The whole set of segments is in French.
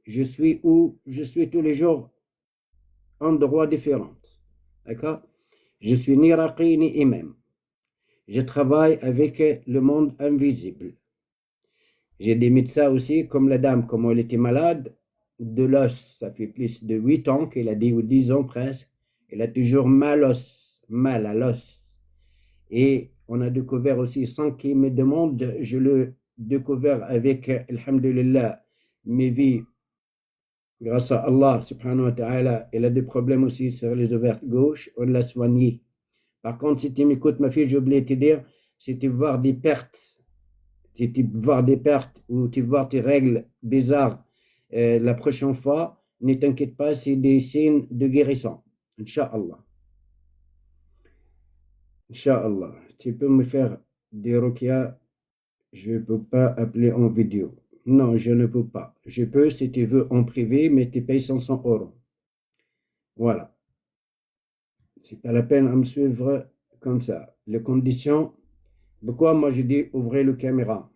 Je suis où? Je suis tous les jours en endroits différents. D'accord? Je suis ni raqi ni imam. Je travaille avec le monde invisible. J'ai des médecins aussi, comme la dame, comme elle était malade de l'os. Ça fait plus de 8 ans qu'elle a dit, ou 10 ans presque. Elle a toujours mal à l'os. Et on a découvert aussi, sans qu'il me demande, je le découvert avec, alhamdulillah, mes vies, grâce à Allah, subhanahu wa ta'ala. Elle a des problèmes aussi sur les ovaires gauche, on l'a soigné. Par contre, si tu m'écoutes, ma fille, j'ai oublié de te dire, si tu vois des pertes, si tu vois des pertes ou tu vois tes règles bizarres la prochaine fois, ne t'inquiète pas, c'est des signes de guérison. Inch'Allah. Inch'Allah. Tu peux me faire des ruqya, je ne peux pas appeler en vidéo. Non, je ne peux pas. Je peux si tu veux en privé, mais tu payes 500 euros. Voilà. C'est pas la peine à me suivre comme ça. Les conditions, pourquoi moi je dis ouvrez la caméra?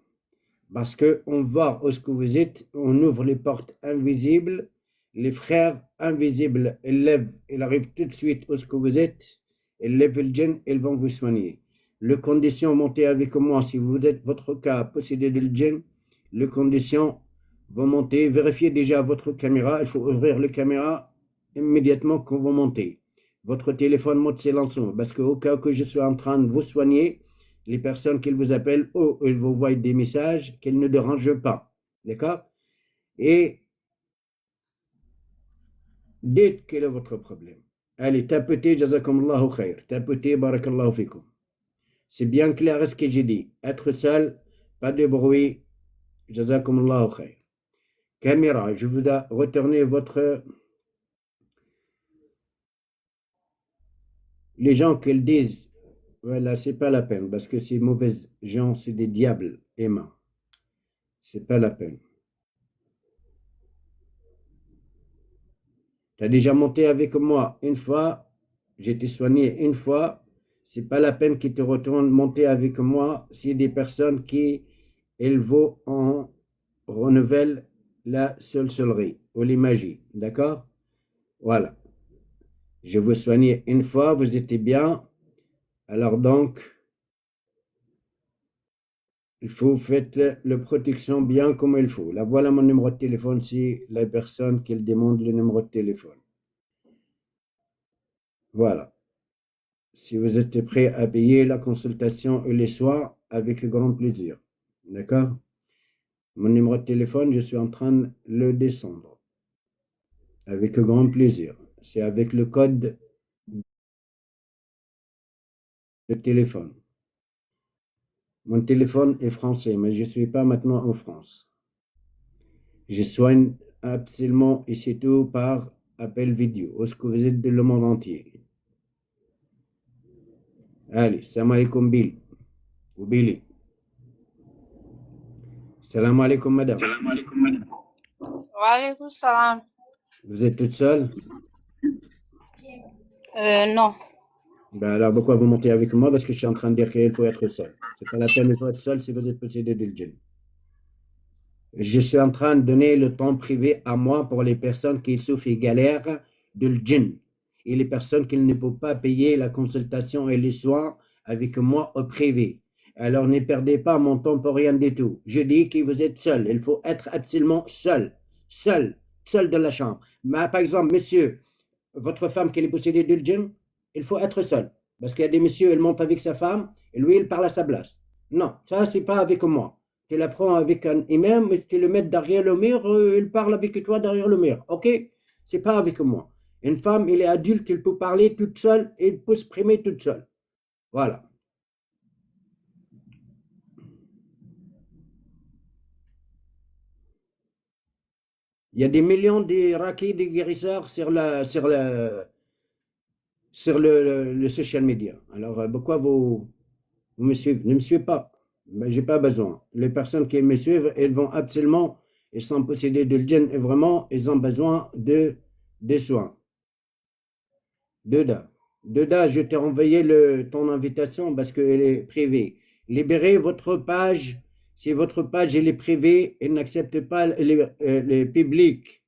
Parce qu'on voit où ce que vous êtes, on ouvre les portes invisibles, les frères invisibles, ils arrivent tout de suite où ce que vous êtes, ils lèvent le djinn, ils vont vous soigner. Les conditions, montez avec moi, si vous êtes, votre cas possédé de djinn, les conditions vont monter, vérifiez déjà votre caméra, il faut ouvrir la caméra immédiatement quand vous montez. Votre téléphone mode silencieux, parce qu'au cas que je sois en train de vous soigner, les personnes qui vous appellent ou ils vous voient des messages qu'ils ne dérangent pas. D'accord? Et dites quel est votre problème. Allez, tapez, jazakumullahu khair. Tapez, barakallahu fikum. C'est bien clair ce que j'ai dit. Être seul, pas de bruit, jazakumullahu khair. Caméra, je vous dois retourner votre... Les gens qui le disent, voilà, c'est pas la peine, parce que ces mauvais gens, c'est des diables aimants. C'est pas la peine. Tu as déjà monté avec moi une fois, j'ai été soigné une fois, c'est pas la peine qu'ils te retournent monter avec moi si des personnes qui, elles vont en renouvellent la sorcellerie ou les magies, d'accord? Voilà. Je vous soignais une fois, vous étiez bien, alors donc, il faut faire la protection bien comme il faut. Là, voilà mon numéro de téléphone si la personne qui demande le numéro de téléphone. Voilà. Si vous êtes prêt à payer la consultation et les soins, avec grand plaisir. D'accord? Mon numéro de téléphone, je suis en train de le descendre. Avec grand plaisir. C'est avec le code de téléphone. Mon téléphone est français, mais je ne suis pas maintenant en France. Je soigne absolument et c'est tout par appel vidéo. Est-ce que vous êtes de le monde entier? Allez, salam alaikum Bill. Ou Billy. Salam alaikum madame. Salam alaikum madame. Wa alaikum salam. Vous êtes toute seule? Non. Ben alors pourquoi vous montez avec moi? Parce que je suis en train de dire qu'il faut être seul. C'est pas la peine, il faut être seul si vous êtes possédé de djinn. Je suis en train de donner le temps privé à moi pour les personnes qui souffrent et galèrent de djinn. Et les personnes qui ne peuvent pas payer la consultation et les soins avec moi au privé. Alors ne perdez pas mon temps pour rien du tout. Je dis que vous êtes seul. Il faut être absolument seul. Seul de la chambre. Mais, par exemple, monsieur, votre femme qui est possédée de djinn, il faut être seul. Parce qu'il y a des messieurs, ils montent avec sa femme, et lui, il parle à sa place. Non, ça, c'est pas avec moi. Tu la prends avec un imam, tu le mets derrière le mur, il parle avec toi derrière le mur. Ok? C'est pas avec moi. Une femme, elle est adulte, elle peut parler toute seule, et elle peut s'exprimer toute seule. Voilà. Il y a des millions d'Irakiens, des guérisseurs sur le social media. Alors, pourquoi vous me suivez? Ne me suivez pas. Mais j'ai pas besoin. Les personnes qui me suivent, elles vont absolument, elles sont possédées de djinn et vraiment, elles ont besoin de soins. Deda, je t'ai envoyé ton invitation parce qu'elle est privée. Libérez votre page Si votre page elle est privée, elle n'accepte pas les publics.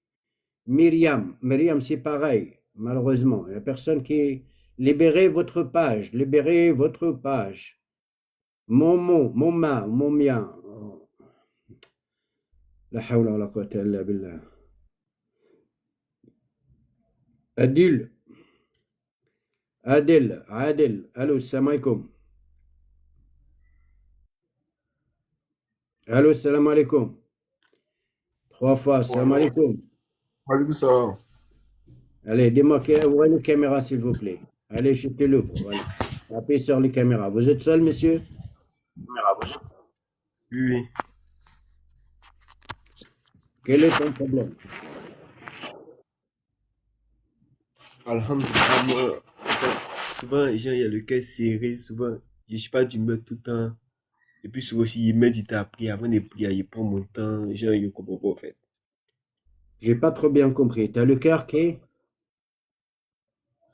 Myriam, c'est pareil, malheureusement. Il n'y a personne qui... Libérez votre page, libérez votre page. Mon mot, mon ma, mon mien. La hawla wa la quwwata illa billah. Adil, Adil, allô, salam alaikum. Allô, salam alaikum. 3 fois, salam alaikum. Maaleykum salaam. Allez, ouvrez les caméras, s'il vous plaît. Allez, je te l'ouvre. Voilà. Appuyez sur les caméras. Vous êtes seul, monsieur? Oui. Quel est ton problème? Alhamdulillah, moi, en fait, souvent, genre, il y a le cœur serré, souvent, je ne suis pas d'humeur tout le temps. Et puis, souvent aussi, il met du temps à prier. Avant de prier, il prend mon temps. Genre, je ne comprends pas, en fait. J'ai pas trop bien compris. T'as le cœur qui est...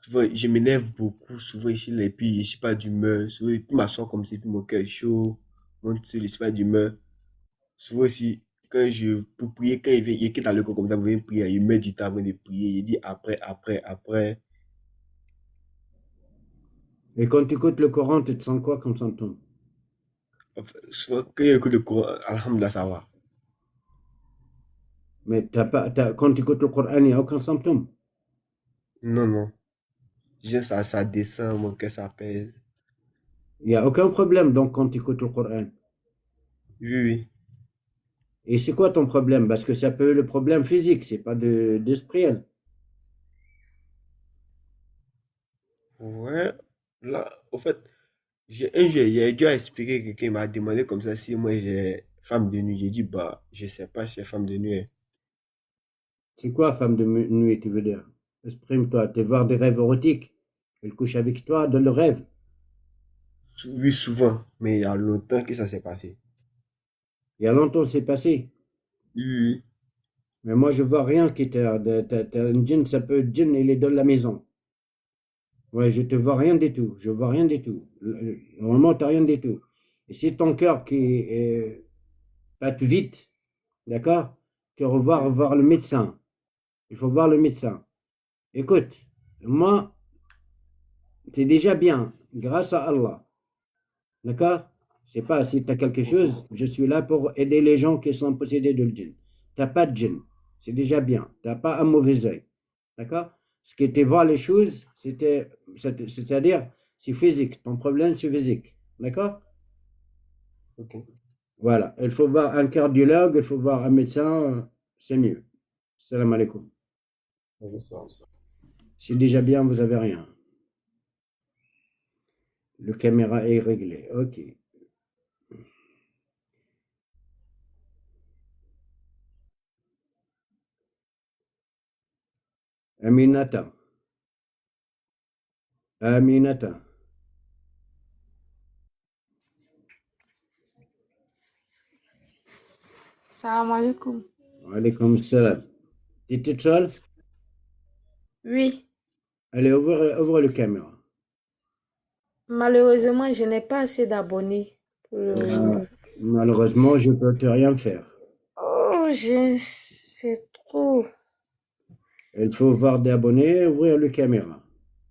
Souvent, je m'énerve beaucoup, souvent ici, et puis, je ne suis pas d'humeur. Souvent, je m'assois comme ça, puis mon cœur est chaud. Mon seul, je ne suis pas d'humeur. Souvent aussi, pour prier, quand il est dans le corps comme ça, vous venez prier, il met du temps avant de prier. Il dit après. Et quand tu écoutes le Coran, tu te sens quoi comme symptôme? Enfin, souvent, quand il écoute le Coran, Alhamdulillah, ça va. Mais quand tu écoutes le Coran, il n'y a aucun symptôme. Non, non. Genre, ça descend, mon cœur s'apaise. Il n'y a aucun problème donc quand tu écoutes le Coran. Oui, oui. Et c'est quoi ton problème? Parce que ça peut être le problème physique, c'est pas d'esprit. Ouais. Là, au fait, un jour, il y a Dieu a expliqué, quelqu'un m'a demandé comme ça si moi j'ai femme de nuit. J'ai dit, bah, je sais pas si c'est femme de nuit. C'est quoi, femme de nuit, tu veux dire? Exprime-toi, tu voir des rêves érotiques. Elle couche avec toi dans le rêve. Oui, souvent, mais il y a longtemps que ça s'est passé. Il y a longtemps, c'est passé. Oui, oui. Mais moi, je vois rien qui t'as un djinn, ça peut être djinn, il est dans la maison. Ouais, je te vois rien du tout. Je vois rien du tout. Normalement, tu n'as rien du tout. Et si ton cœur qui batte vite, d'accord? Tu revoir voir le médecin. Il faut voir le médecin. Écoute, moi, c'est déjà bien, grâce à Allah. D'accord? Je sais pas si tu as quelque chose, je suis là pour aider les gens qui sont possédés de djinn. Tu n'as pas de djinn. C'est déjà bien. Tu n'as pas un mauvais œil. D'accord? Ce qui était voir les choses, c'est-à-dire, c'est physique. Ton problème, c'est physique. D'accord? Ok. Voilà. Il faut voir un cardiologue, il faut voir un médecin, c'est mieux. Salam alaikum. C'est déjà bien, vous avez rien. Le caméra est réglé. Ok. Aminata. Aminata. Salam alaikum. Alaykoum salam. Tu es toute seule? Oui, Allez, ouvre le caméra. malheureusement, je n'ai pas assez d'abonnés. Malheureusement, je ne peux te rien faire. Oh, c'est trop. Il faut voir des abonnés, ouvrir le caméra.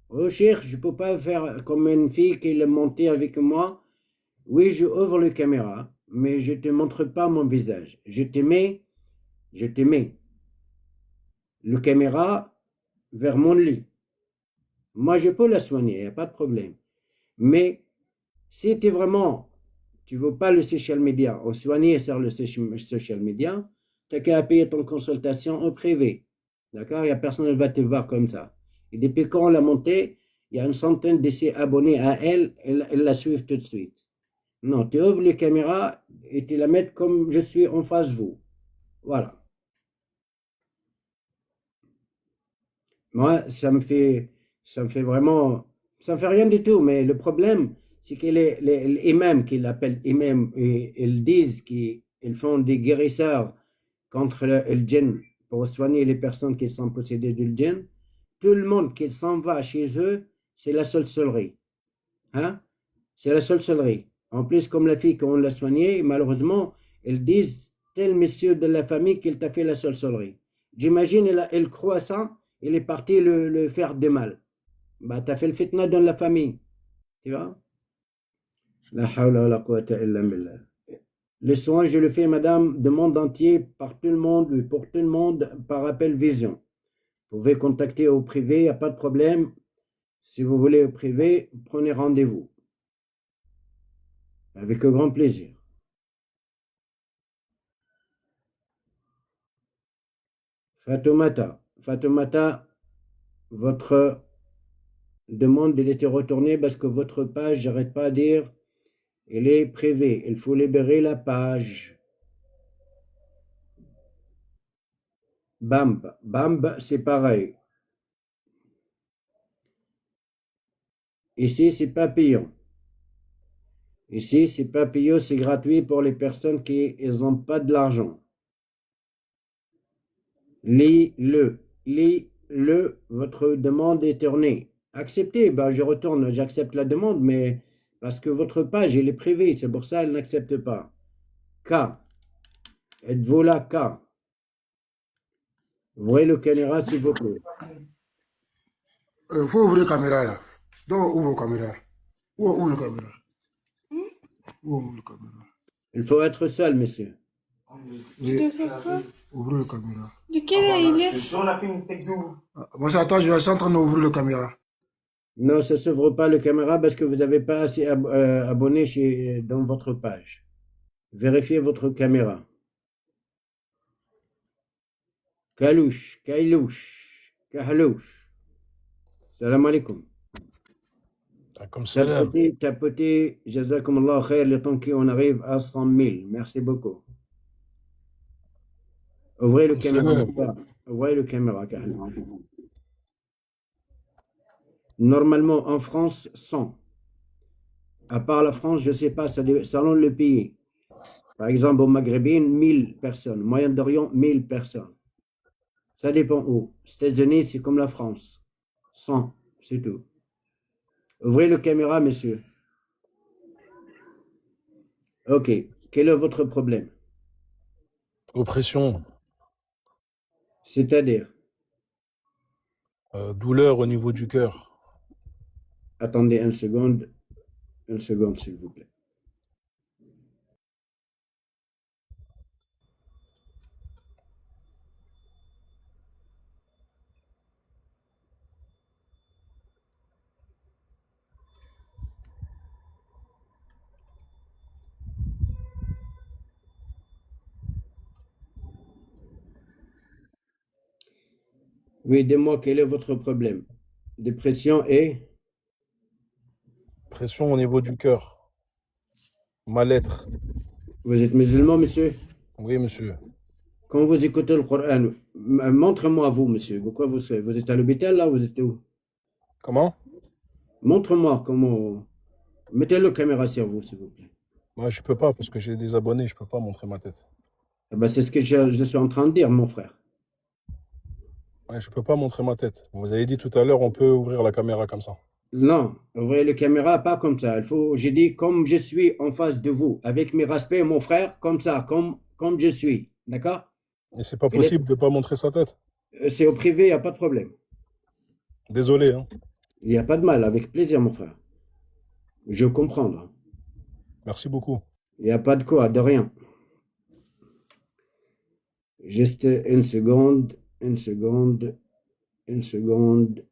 Oh, cher, je ne peux pas faire comme une fille qui est montée avec moi. Oui, je ouvre le caméra, mais je ne te montre pas mon visage. Je te mets le caméra vers mon lit. Moi, je peux la soigner, il n'y a pas de problème. Mais si tu vraiment, tu ne veux pas le social media, ou soigner sur le social media, tu n'as qu'à payer ton consultation en privé. D'accord? Il n'y a personne qui va te voir comme ça. Et depuis quand on l'a montée, il y a une centaine de ses abonnés à elle, elle la suivent tout de suite. Non, tu ouvres les caméras et tu la mets comme je suis en face de vous. Voilà. Moi, ça me fait vraiment, ça me fait rien du tout. Mais le problème, c'est que les imams qu'ils appellent imams, ils disent qu'ils font des guérisseurs contre le djinn pour soigner les personnes qui sont possédées du djinn. Tout le monde qui s'en va chez eux, c'est la sorcellerie. Hein? C'est la sorcellerie. En plus, comme la fille qu'on l'a soignée, malheureusement, ils disent tel monsieur de la famille qu'il t'a fait la sorcellerie. J'imagine, elle croit ça, il est parti le faire de mal. Bah, t'as fait le fitna dans la famille. Tu vois? La hawla wa la quwwata illa billah. Les soins, je le fais, madame, de monde entier, par tout le monde, pour tout le monde, par appel vision. Vous pouvez contacter au privé, il n'y a pas de problème. Si vous voulez au privé, prenez rendez-vous. Avec grand plaisir. Fatoumata, votre demande, elle était retournée parce que votre page, j'arrête pas à dire, elle est privée. Il faut libérer la page. Bamb, c'est pareil. Ici, c'est pas payant. Ici, c'est pas payant, c'est gratuit pour les personnes qui n'ont pas de l'argent. Lis-le, votre demande est tournée. Acceptez, ben je retourne, j'accepte la demande, mais parce que votre page, elle est privée, c'est pour ça qu'elle n'accepte pas. K, êtes-vous là, K? Ouvrez le caméra, s'il vous plaît. Il faut ouvrir la caméra là. Donc, ouvre la caméra. Ouvre la caméra. Ouvre la caméra. Il faut être seul, monsieur. Oui, ouvre la caméra. De quelle heure il est? Bon, attends, je suis en train d'ouvrir la caméra. Non, ça ne s'ouvre pas le caméra parce que vous n'avez pas assez abonné dans votre page. Vérifiez votre caméra. Kalouche. Salam alaikum. Comme salam. Tapotez, jazakum Allah khair, le temps qu'on arrive à 100 000. Merci beaucoup. Ouvrez le caméra. Ouvrez le caméra, Kahlouch. Normalement, en France, 100. À part la France, je ne sais pas, selon le pays. Par exemple, au Maghrébin, 1000 personnes. Moyen-Orient, 1000 personnes. Ça dépend où. Aux États-Unis, c'est comme la France. 100, c'est tout. Ouvrez le caméra, monsieur. Ok. Quel est votre problème? Oppression, C'est-à-dire, douleur au niveau du cœur. attendez une seconde, s'il vous plaît. Oui, dis-moi, quel est votre problème? Dépression et Pression au niveau du cœur. Mal-être. vous êtes musulman, monsieur? Oui, monsieur. Quand vous écoutez le Coran, montrez-moi vous, monsieur. Pourquoi vous êtes? Vous êtes à l'hôpital, là? Vous êtes où? Comment? Montre-moi comment. Mettez la caméra sur vous, s'il vous plaît. Moi, je peux pas parce que j'ai des abonnés, je peux pas montrer ma tête. Eh ben, c'est ce que je suis en train de dire, mon frère. Ouais, je peux pas montrer ma tête. Vous avez dit tout à l'heure, on peut ouvrir la caméra comme ça. Non, ouvrez la caméra pas comme ça. J'ai dit comme je suis en face de vous, avec mes respects, mon frère, comme ça, comme je suis. D'accord? Et c'est pas possible de pas montrer sa tête. C'est au privé, il n'y a pas de problème. Désolé, hein. Il n'y a pas de mal, avec plaisir, mon frère. Je comprends. Merci beaucoup. Il n'y a pas de quoi, de rien. Juste une seconde.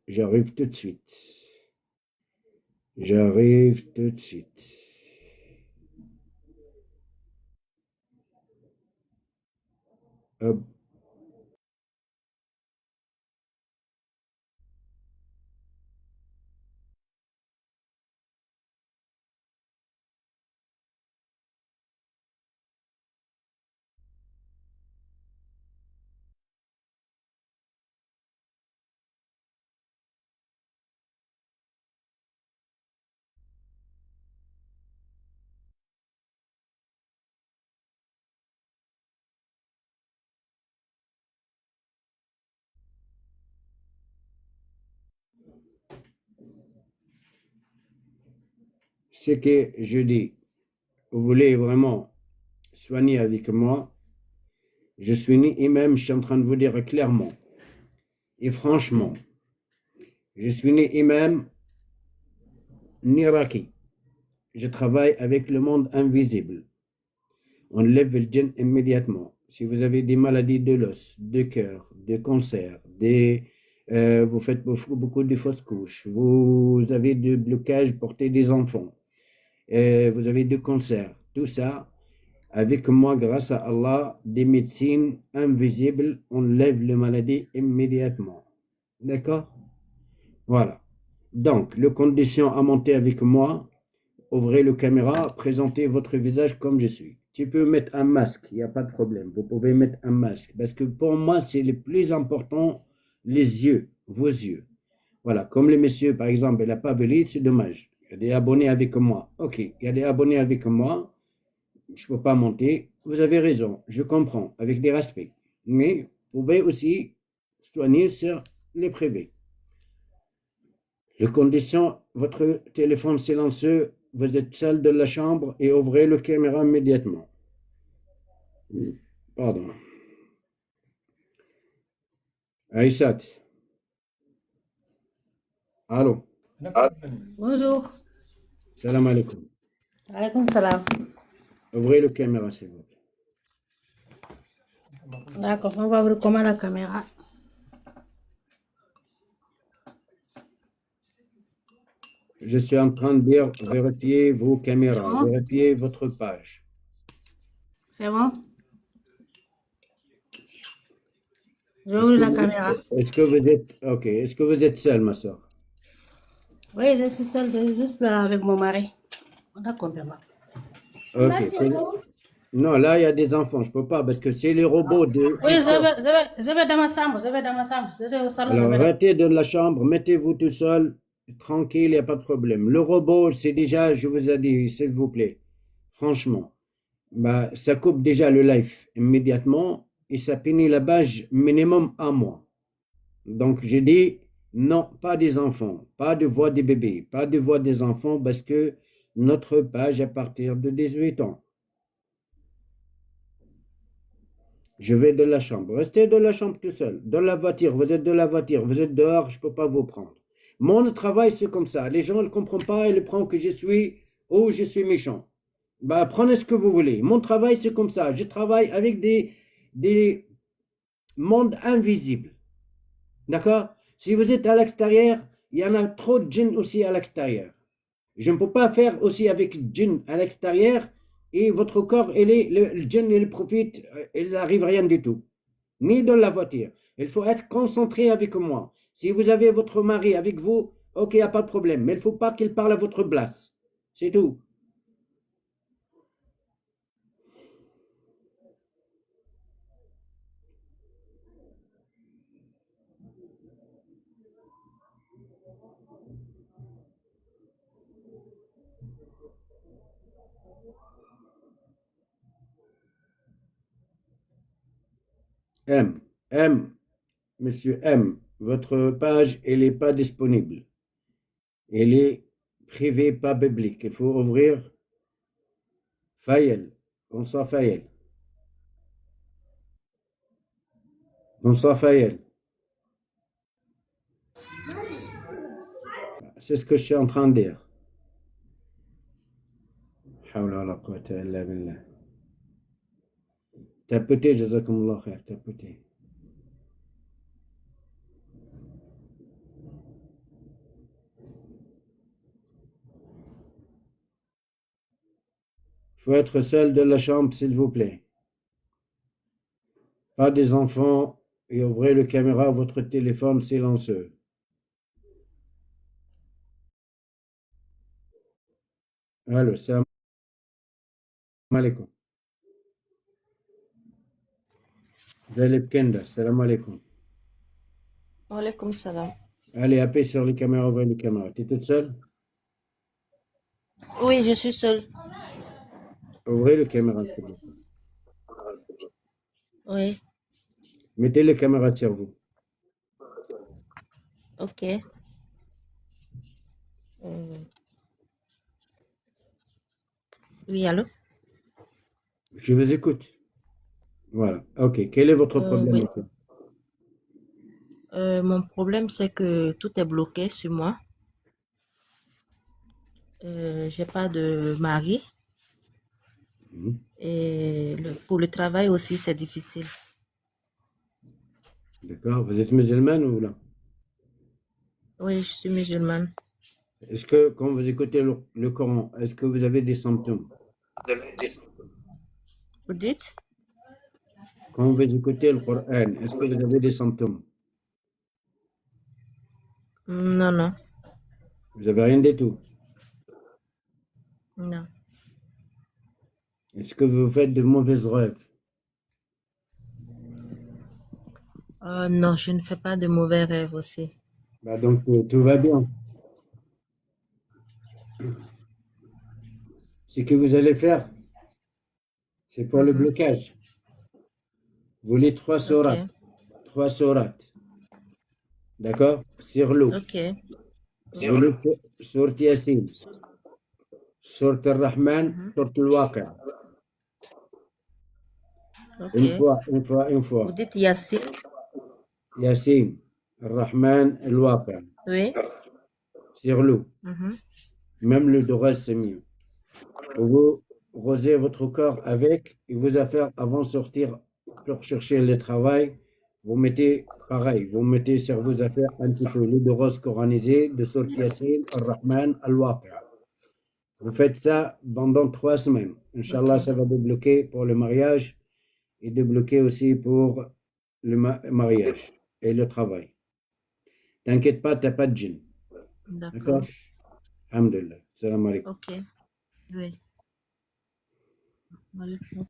J'arrive tout de suite. Hop. Ce que je dis, vous voulez vraiment soigner avec moi. Je suis ni imam, je suis en train de vous dire clairement et franchement. Je suis ni imam ni raqi. Je travaille avec le monde invisible. On lève le djinn immédiatement. Si vous avez des maladies de l'os, de cœur, de cancer, vous faites beaucoup de fausses couches, vous avez des blocages portés des enfants, vous avez du cancer, tout ça, avec moi, grâce à Allah, des médecines invisibles, on lève les maladies immédiatement. D'accord? Voilà. Donc, les conditions à monter avec moi, ouvrez la caméra, présentez votre visage comme je suis. Tu peux mettre un masque, il n'y a pas de problème. Vous pouvez mettre un masque. Parce que pour moi, c'est le plus important, les yeux, vos yeux. Voilà, comme le monsieur, par exemple, il n'a pas venu, c'est dommage. Il y a des abonnés avec moi. Ok, il y a des abonnés avec moi. Je ne peux pas monter. Vous avez raison, je comprends, avec des respects. Mais vous pouvez aussi soigner sur les privés. Les conditions, votre téléphone silencieux, vous êtes seul de la chambre et ouvrez la caméra immédiatement. Pardon. Aïssat. Allô. Bonjour. Salam alaikum. Alaykoum salam. Ouvrez la caméra, s'il vous plaît. D'accord, on va ouvrir comment la caméra. Je suis en train de dire, vérifiez vos caméras, C'est bon? vérifiez votre page. C'est bon? Je Est-ce ouvre que la vous, caméra. est-ce que vous êtes, ok, est-ce que vous êtes seule, ma soeur? Oui, je suis seule, juste là avec mon mari. On a combien là? Ok. Non, là, il y a des enfants, je ne peux pas, parce que c'est les robots de... Oui, je vais dans ma chambre, je vais dans ma chambre. Je vais au salon, Alors, je vais là. arrêtez de la chambre, mettez-vous tout seul, tranquille, il n'y a pas de problème. Le robot, c'est déjà, je vous ai dit, s'il vous plaît, franchement, bah, ça coupe déjà le live immédiatement et ça finit la page minimum un mois. Donc, j'ai dit, non, pas des enfants, pas de voix des bébés, pas de voix des enfants, parce que notre page à partir de 18 ans. Je vais de la chambre. Restez de la chambre tout seul. Dans la voiture, vous êtes de la voiture, vous êtes dehors, je ne peux pas vous prendre. Mon travail, c'est comme ça. Les gens ne comprennent pas, ils prennent que je suis ou je suis méchant. Bah, prenez ce que vous voulez. Mon travail, c'est comme ça. Je travaille avec des mondes invisibles. D'accord? Si vous êtes à l'extérieur, il y en a trop de djinns aussi à l'extérieur. Je ne peux pas faire aussi avec djinn à l'extérieur et votre corps, le djinn, il profite, il n'arrive rien du tout. Ni dans la voiture. Il faut être concentré avec moi. Si vous avez votre mari avec vous, ok, il n'y a pas de problème. Mais il ne faut pas qu'il parle à votre place. C'est tout. Monsieur M, votre page, elle n'est pas disponible. Elle est privée, pas publique. Il faut ouvrir Fayel. Bonsoir Fayel. Bonsoir Fayel. C'est ce que je suis en train de dire. Tapotez, jazakumullah khair, tapotez. Il faut être seul de la chambre, s'il vous plaît. Pas des enfants et ouvrez le caméra, votre téléphone silencieux. Allô, salam alaikum. Jalib Kenda, salam alaikum. Walaikum salam. Allez, appuyez sur les caméras, ouvrez les caméras. Tu es toute seule? Oui, je suis seule. Ouvrez le caméra, s'il vous plaît. Oui, Mettez les caméras sur vous. ok. Oui, allô? Je vous écoute. Voilà. OK. Quel est votre problème Oui. maintenant? Mon problème, c'est que tout est bloqué sur moi. J'ai pas de mari Mhm. et pour le travail aussi, c'est difficile. D'accord. Vous êtes musulmane ou là? Oui, je suis musulmane. Est-ce que quand vous écoutez le Coran, est-ce que vous avez des symptômes? Vous dites? Quand vous écoutez le Coran, est-ce que vous avez des symptômes? Non, non, Vous avez rien du tout. non. Est-ce que vous faites de mauvais rêves? Non, je ne fais pas de mauvais rêves aussi. Bah donc tout va bien. Ce que vous allez faire, c'est pour le Mhm. blocage. Vous lisez trois Ok, sourates. Trois sourates. D'accord? Sur l'eau. ok, Vous lisez sourate Yassine, sourate Ar-Rahman, mhm, sourate Al-Waqi'. ok. Une fois, une fois, une Vous fois. dites Yassine? Yassine, Ar-Rahman, Al-Waqi'. Oui. Sur l'eau. Mhm. Même le dorage, c'est mieux. Vous rosez votre corps avec et vos affaires avant de sortir pour chercher le travail. Vous mettez pareil, vous mettez sur vos affaires un petit peu l'eau de rose coranisée de Sourate Yassine, Ar-Rahman, Al-Waqi'. Vous faites ça pendant 3 semaines. Inch'Allah, Ok, ça va débloquer pour le mariage et débloquer aussi pour le mariage et le travail. T'inquiète pas, t'as pas de djinn. D'accord? d'accord. Alhamdulillah. Salam alaikum. Ok, oui. Alaikum.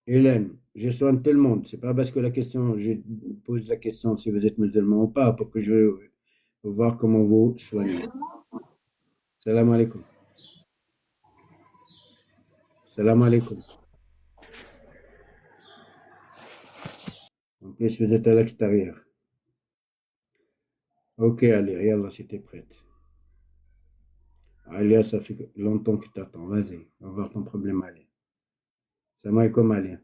Hélène, je soigne tout le monde. C'est pas parce que la question, je pose la question si vous êtes musulman ou pas, pour que je veux voir comment vous soignez. Salam alaikum. Salam alaikum. En plus, vous êtes à l'extérieur. Ok, allez, yallah, si t'es prête. Alia, ça fait longtemps que t'attends. Vas-y, on va voir ton problème, Alia. Salam alaikum, Alia.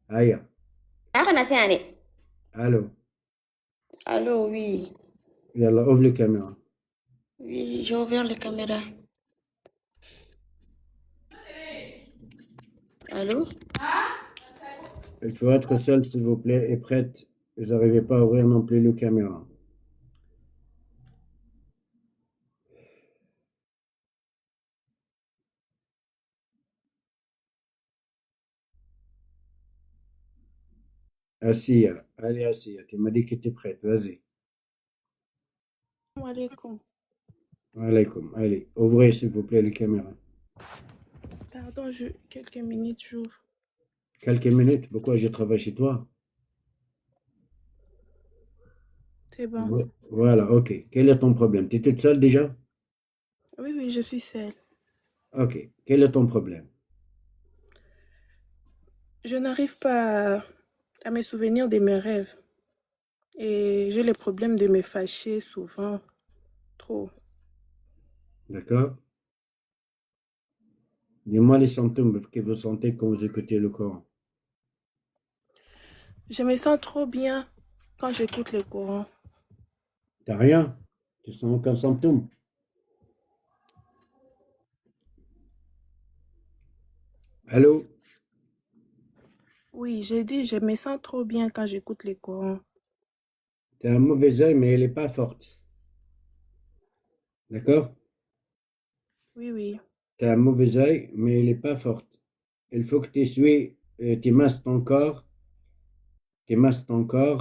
Aya, allô. Allô, oui. Yallah, ouvre la caméra. Oui, j'ai ouvert la caméra. Allô? Il faut être seul, s'il vous plaît, et prête. Vous n'arrivez pas à ouvrir non plus la caméra. Assia, allez, Assia, tu m'as dit que tu es prête, vas-y. Salam alaikum. Alaikum, allez, ouvrez s'il vous plaît les caméras. Pardon, quelques minutes, j'ouvre. Quelques minutes, pourquoi je travaille chez toi? C'est bon. Voilà, ok. Quel est ton problème? Tu es toute seule déjà? Oui, oui, je suis seule. Ok, quel est ton problème? Je n'arrive pas à me souvenir de mes rêves. Et j'ai le problème de me fâcher souvent. Trop. D'accord? Dis-moi les symptômes que vous sentez quand vous écoutez le Coran. Je me sens trop bien quand j'écoute le Coran. T'as rien? Tu sens aucun symptôme? Allô? Oui, j'ai dit, je me sens trop bien quand j'écoute le Coran. T'as un mauvais œil, mais elle n'est pas forte. D'accord? Oui, oui. T'as un mauvais œil, mais elle n'est pas forte. Il faut que tu essuies, tu masses ton corps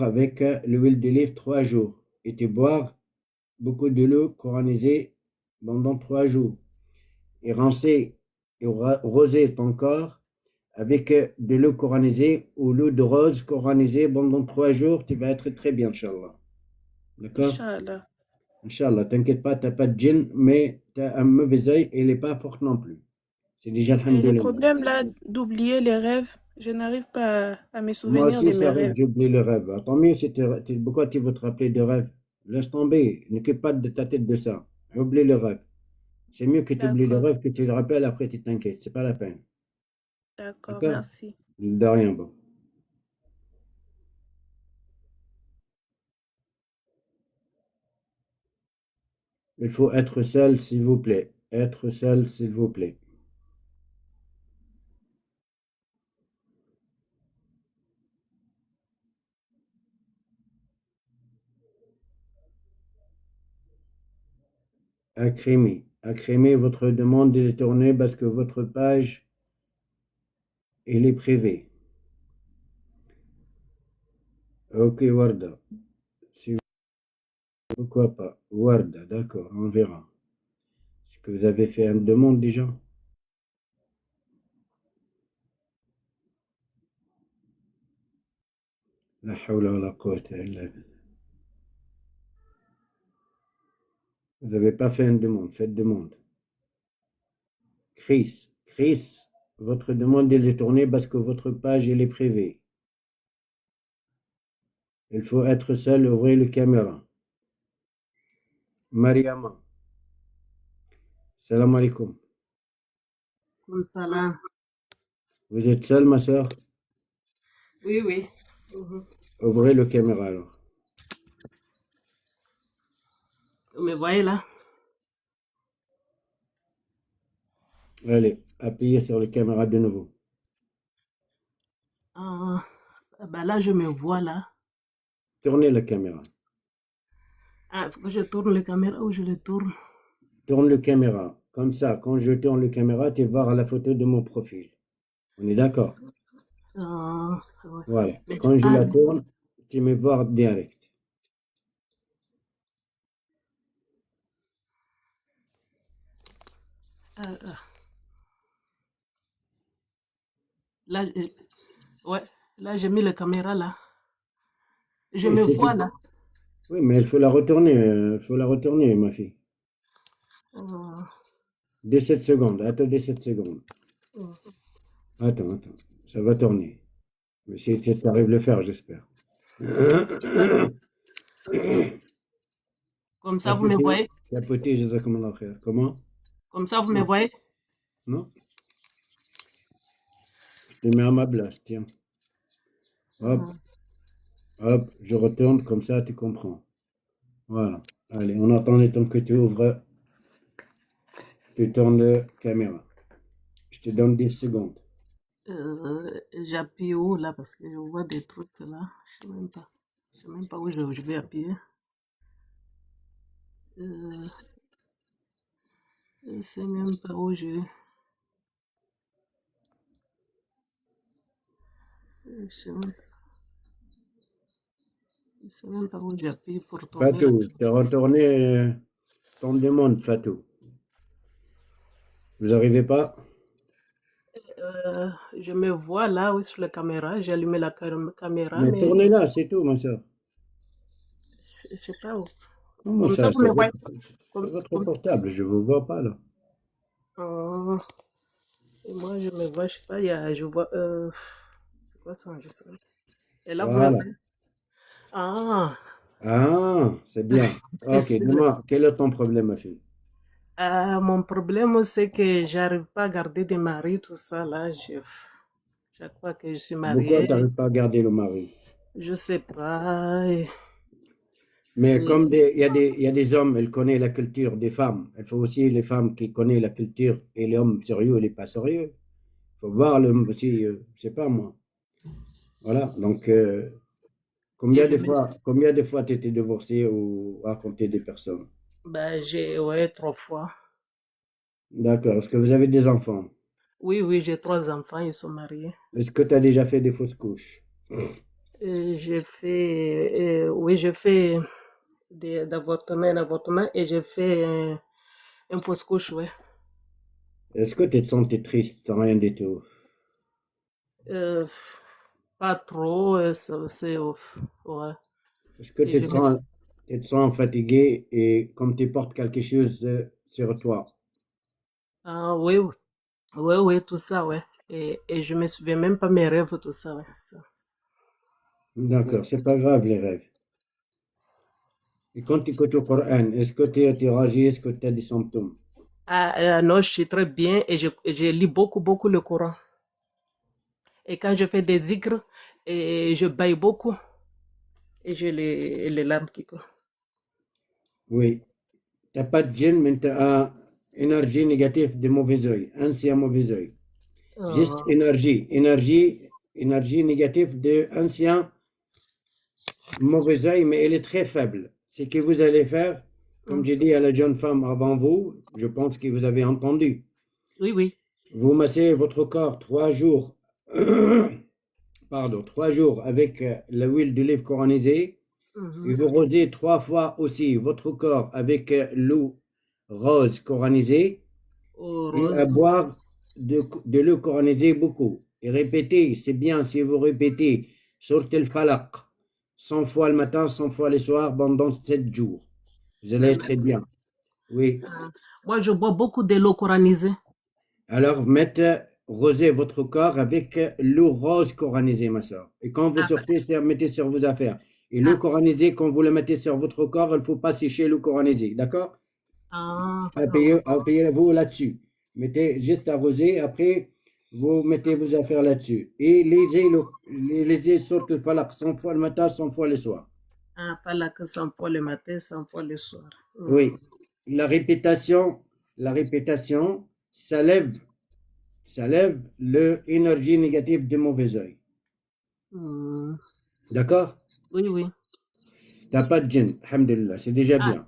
avec l'huile d'olive 3 jours. Et tu bois beaucoup de l'eau coranisée pendant 3 jours. Et rincer et roser ton corps avec de l'eau coranisée ou l'eau de rose coranisée pendant 3 jours. Tu vas être très bien, Inch'Allah. D'accord? Inch'Allah. Inch'Allah, t'inquiète pas, t'as pas de djinn, mais t'as un mauvais œil et il n'est pas fort non plus. C'est déjà Et le alhamdoulilah. problème là d'oublier les rêves, je n'arrive pas à me Moi souvenir aussi, de ça mes arrive, rêves. j'oublie le rêve. Tant mieux, pourquoi tu veux te rappeler de rêve? Laisse tomber. N'occupe pas de ta tête de ça. Oublie le rêve. C'est mieux que tu oublies le D'accord, rêve, que tu le rappelles, après tu t'inquiètes. C'est pas la peine. d'accord, D'accord? merci. De rien, bon. Il faut être seul, s'il vous plaît. Être seul, s'il vous plaît. Accrémé. Accrémé, votre demande est tournée parce que votre page, elle est privée. Ok, Warda. Si, pourquoi pas? Warda, d'accord, on verra. Est-ce que vous avez fait une demande déjà? La hawla wa la quwwata illa billah. Vous n'avez pas fait une demande, faites demande. Chris, votre demande est détournée parce que votre page elle est privée. Il faut être seul, ouvrez la caméra. Mariama, salam alaikum. Comme ça là. Vous êtes seule, ma soeur? Oui, oui. Mhm. Ouvrez la caméra alors. Vous me voyez là? Allez, appuyez sur la caméra de nouveau. Ah, bah là, je me vois là. Tournez la caméra. Ah, il faut que je tourne la caméra ou je le tourne? Tourne la caméra. Comme ça, quand je tourne la caméra, tu vas voir la photo de mon profil. On est d'accord? Ah, ouais. Voilà. Mais Quand je ah, la tourne, tu me vois direct. ah. Là, ouais, là, j'ai mis la caméra là. Je Oui, me c'est vois tout. là. Oui, mais il faut la retourner, ma fille. Ah, 17 secondes. Attends 17 secondes. mm. Attends. Ça va tourner. Mais si tu arrives à le faire, j'espère. Comme ça, vous me Tapoter, voyez? tapoter, jazakumullah khair. Comment? Comme ça, vous me Non, voyez? non. Je te mets à ma place, tiens. Hop, Ah, je retourne, comme ça tu comprends. Voilà. Allez, on attend le temps que tu ouvres, tu tournes la caméra. Je te donne 10 secondes. j'appuie où là parce que je vois des trucs là. Je sais même pas. Je sais même pas où je vais appuyer. Euh, je sais même pas où je sais même, je sais même pas où j'appuie pour tourner la Fatou, caméra. tu as retourné ton demande, Fatou. Vous n'arrivez pas? Je me vois là, oui, sur la caméra. J'ai allumé la caméra, Mais mais tournez-la, c'est tout, ma soeur. je sais pas où. Comment Comme ça, ça? vous me voyez. C'est Comme, votre comme, portable, je ne vous vois pas là. euh, et moi, je me vois, je sais pas, je vois. C'est quoi ça, enregistrement? Et là, vous me Voilà. voyez. Ah, Ah, c'est bien. Ok, excusez. dis-moi, quel est ton problème, ma fille? Mon problème, c'est que j'arrive pas à garder des maris, tout ça, là. Chaque fois que je suis Pourquoi tu mariée, n'arrives pas à garder le mari? je sais pas. Mais Et- comme il y a des hommes, ils connaissent la culture des femmes. Il faut aussi les femmes qui connaissent la culture et les hommes sérieux et les pas sérieux. Il faut voir le, aussi, je sais pas moi. Voilà, donc et je me, combien de fois tu étais divorcé ou raconté des personnes? bah, ouais, 3 fois. D'accord. Est-ce que vous avez des enfants? Oui, oui, j'ai 3 enfants, ils sont mariés. Est-ce que tu as déjà fait des fausses couches? Oui, j'ai fait un avortement et j'ai fait une fausse couche, ouais. Est-ce que tu te sentais triste sans rien du tout? Euh, Pas trop, ouais. Est-ce que Et je me suis, tu te sens fatigué et comme tu portes quelque chose sur toi? ah, oui, oui, oui, oui, tout ça, ouais. Et je me souviens même pas mes rêves, tout ça, ouais. D'accord, c'est pas grave les rêves. Et quand tu écoutes le Coran, est-ce que tu réagis, est-ce que tu as des symptômes? Non, je suis très bien et je lis beaucoup le Coran. Et quand je fais des zikrs, et je baille beaucoup et j'ai les larmes qui courent. Oui. Tu n'as pas de djinn, mais tu as énergie négative de mauvais œil, ancien mauvais œil. Juste Oh. énergie négative de ancien mauvais œil, mais elle est très faible. Ce que vous allez faire, comme j'ai dit à la jeune femme avant vous, je pense que vous avez entendu. Oui, oui. Vous massez votre corps 3 jours, pardon, 3 jours avec l'huile d'olive coranisée. Mhm. Et vous rosez 3 fois aussi votre corps avec l'eau rose coranisée. Oh, Et à Rose. boire de l'eau coranisée beaucoup. Et répétez, c'est bien si vous répétez sur le falaq 100 fois le matin, 100 fois le soir pendant 7 jours. Vous allez être bien. Oui. Ah, moi, je bois beaucoup de l'eau coranisée. Alors, rosez votre corps avec l'eau rose coranisée, ma soeur. Et quand vous Ah, sortez, mettez sur vos affaires. Et l'eau ah, coranisée, quand vous la mettez sur votre corps, il ne faut pas sécher l'eau coranisée. D'accord? ah, Appuyez-vous là-dessus. Mettez juste arroser. Après, vous mettez vos affaires là-dessus. Et lisez sur le falaq 100 fois le matin, 100 fois le soir. ah, pas là que 100 fois le matin, 100 fois le soir. Oui. La répétition, ça lève l'énergie négative du mauvais œil. Mm. D'accord? Oui, oui. Tu n'as pas de djinn, alhamdulillah, c'est déjà Ah, bien.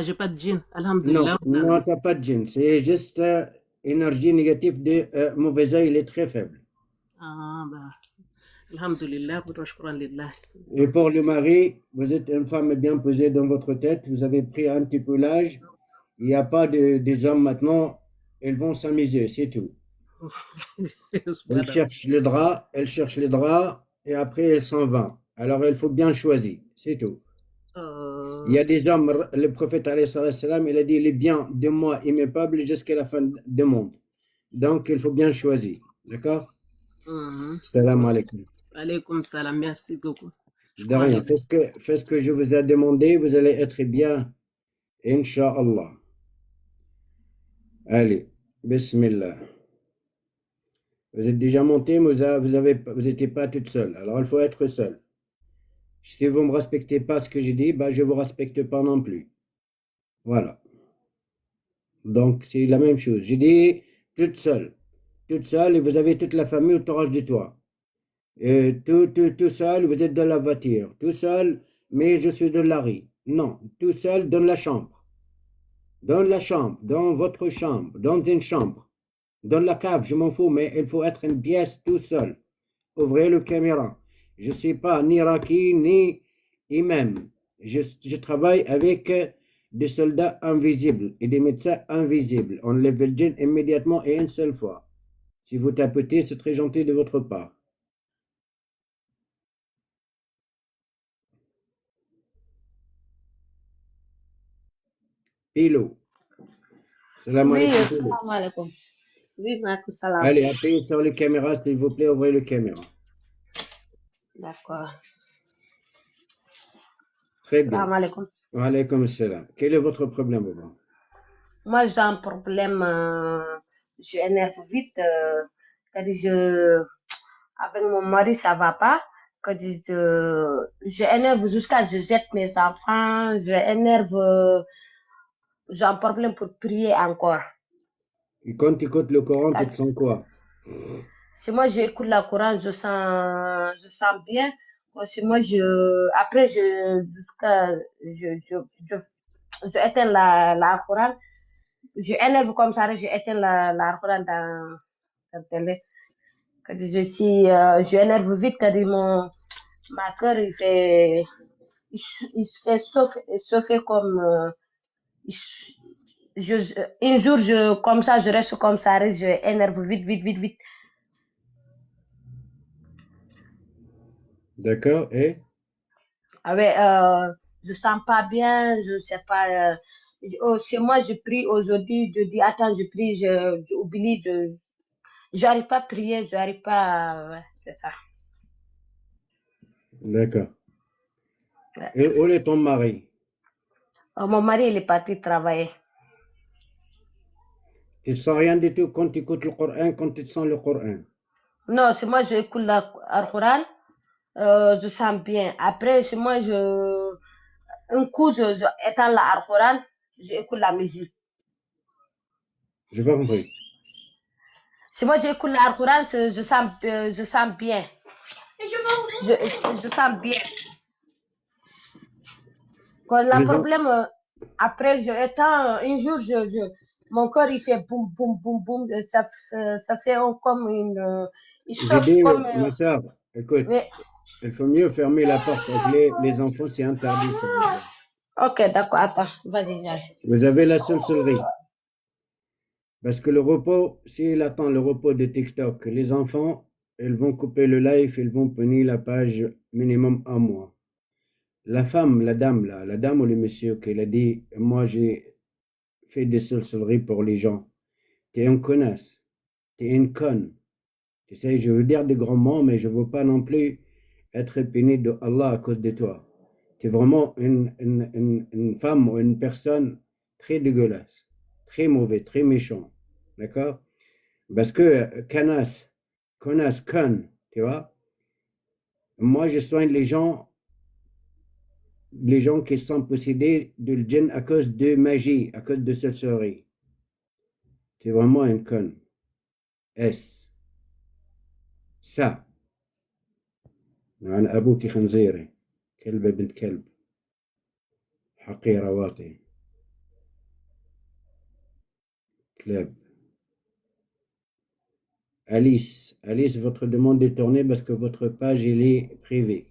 j'ai pas de djinn, Non, alhamdulillah. non, tu n'as pas de djinn. C'est juste énergie négative du mauvais œil, il est très faible. Ah, bah, alhamdulillah, wa shukran lillah. Et pour le mari, vous êtes une femme bien posée dans votre tête, vous avez pris un petit peu l'âge. Il n'y a pas des hommes maintenant, ils vont s'amuser, c'est tout. Elle cherche les draps, et après elle s'en va. Alors il faut bien choisir, c'est tout. Il y a des hommes, le prophète alayhi salam, il a dit les biens de moi et mes peuples jusqu'à la fin du monde. Donc il faut bien choisir, d'accord? Salam alaikum. Alaykoum salam, merci beaucoup. De rien, faites ce que je vous ai demandé, vous allez être bien, Inch'Allah. Allez, Bismillah. Vous êtes déjà monté, mais vous n'étiez pas toute seule. Alors, il faut être seul. Si vous ne me respectez pas ce que j'ai dit, je ne vous respecte pas non plus. Voilà. Donc, c'est la même chose. J'ai dit toute seule. Toute seule, et vous avez toute la famille autour de toi. Et tout seul, vous êtes dans la voiture. Tout seul, mais je suis dans la rue. Non, tout seul dans la chambre. Dans la chambre, dans votre chambre, dans une chambre. Dans la cave, je m'en fous, mais il faut être une pièce tout seul. Ouvrez le caméra. Je ne suis pas ni Raki, ni imam. Je travaille avec des soldats invisibles et des médecins invisibles. On lève le djinn immédiatement et une seule fois. Si vous tapotez, c'est très gentil de votre part. Pilo. Salam Oui, alaikum, Pilo. salam alaikum. Oui, maaleykum salam. Allez, appuyez sur les caméras, s'il vous plaît, ouvrez le caméra. D'accord. Très bien. Salam alaikum. Wa alaykum salam. Quel est votre problème, Bobo? Moi, j'ai un problème. Je énerve vite. Avec mon mari, ça va pas. Je énerve jusqu'à je jette mes enfants. Je énerve. J'ai un problème pour prier encore. Et quand tu écoutes le Coran, tu te sens quoi? Si moi j'écoute la Coran, je sens bien. Si moi après je éteins la Coran. Je énerve comme ça, je éteins la Coran dans la télé. Je énerve vite quand ma cœur il se fait chauffer comme un jour comme ça je reste comme ça, je énerve vite. D'accord, et? Ah ouais, je sens pas bien, je sais pas. Chez moi, je prie aujourd'hui, je dis attends, je prie, j'oublie, j'arrive pas à prier, j'arrive pas. Ouais, c'est ça. D'accord. Ouais. Et où est ton mari? Mon mari, il est parti travailler. Tu ne sens rien du tout quand tu écoutes le Coran, quand tu sens le Coran. Non, c'est moi, je écoute le Coran, je sens bien. Après, c'est moi, un coup, étant le Coran, j'écoute la musique. Je n'ai pas compris. C'est moi, j'écoute le Coran, je sens bien. Je sens bien. Quand le Les en- problème, après, un jour, mon corps, il fait boum, boum, boum, boum. Ça fait comme il J'ai chauffe dit, comme. ma soeur, écoute, Mais, il faut mieux fermer la porte avec les enfants, c'est interdit, s'il vous plaît. ok, d'accord, attends, vas-y, j'arrive. Vous avez la sorcellerie. Parce que le repos, s'il attend le repos de TikTok, les enfants, ils vont couper le live, ils vont punir la page minimum un mois. La femme, la dame, là, la dame ou le monsieur qui a dit, moi j'ai fait des sorcelleries pour les gens. T'es une connasse, t'es une conne. Tu sais, je veux dire des grands mots, mais je ne veux pas non plus être puni de Allah à cause de toi. Tu es vraiment une femme ou une personne très dégueulasse, très mauvais, très méchant. D'accord? Parce que connasse, conne, tu vois? Moi, je soigne les gens qui sont possédés de djinn à cause de magie, à cause de sorcellerie. Tu es vraiment une conne. S. Ça. أنا أبوك خنزيري كلبة بنت كلب حقيرة واطي كلاب. Alice, votre demande est tournée parce que votre page elle est privée.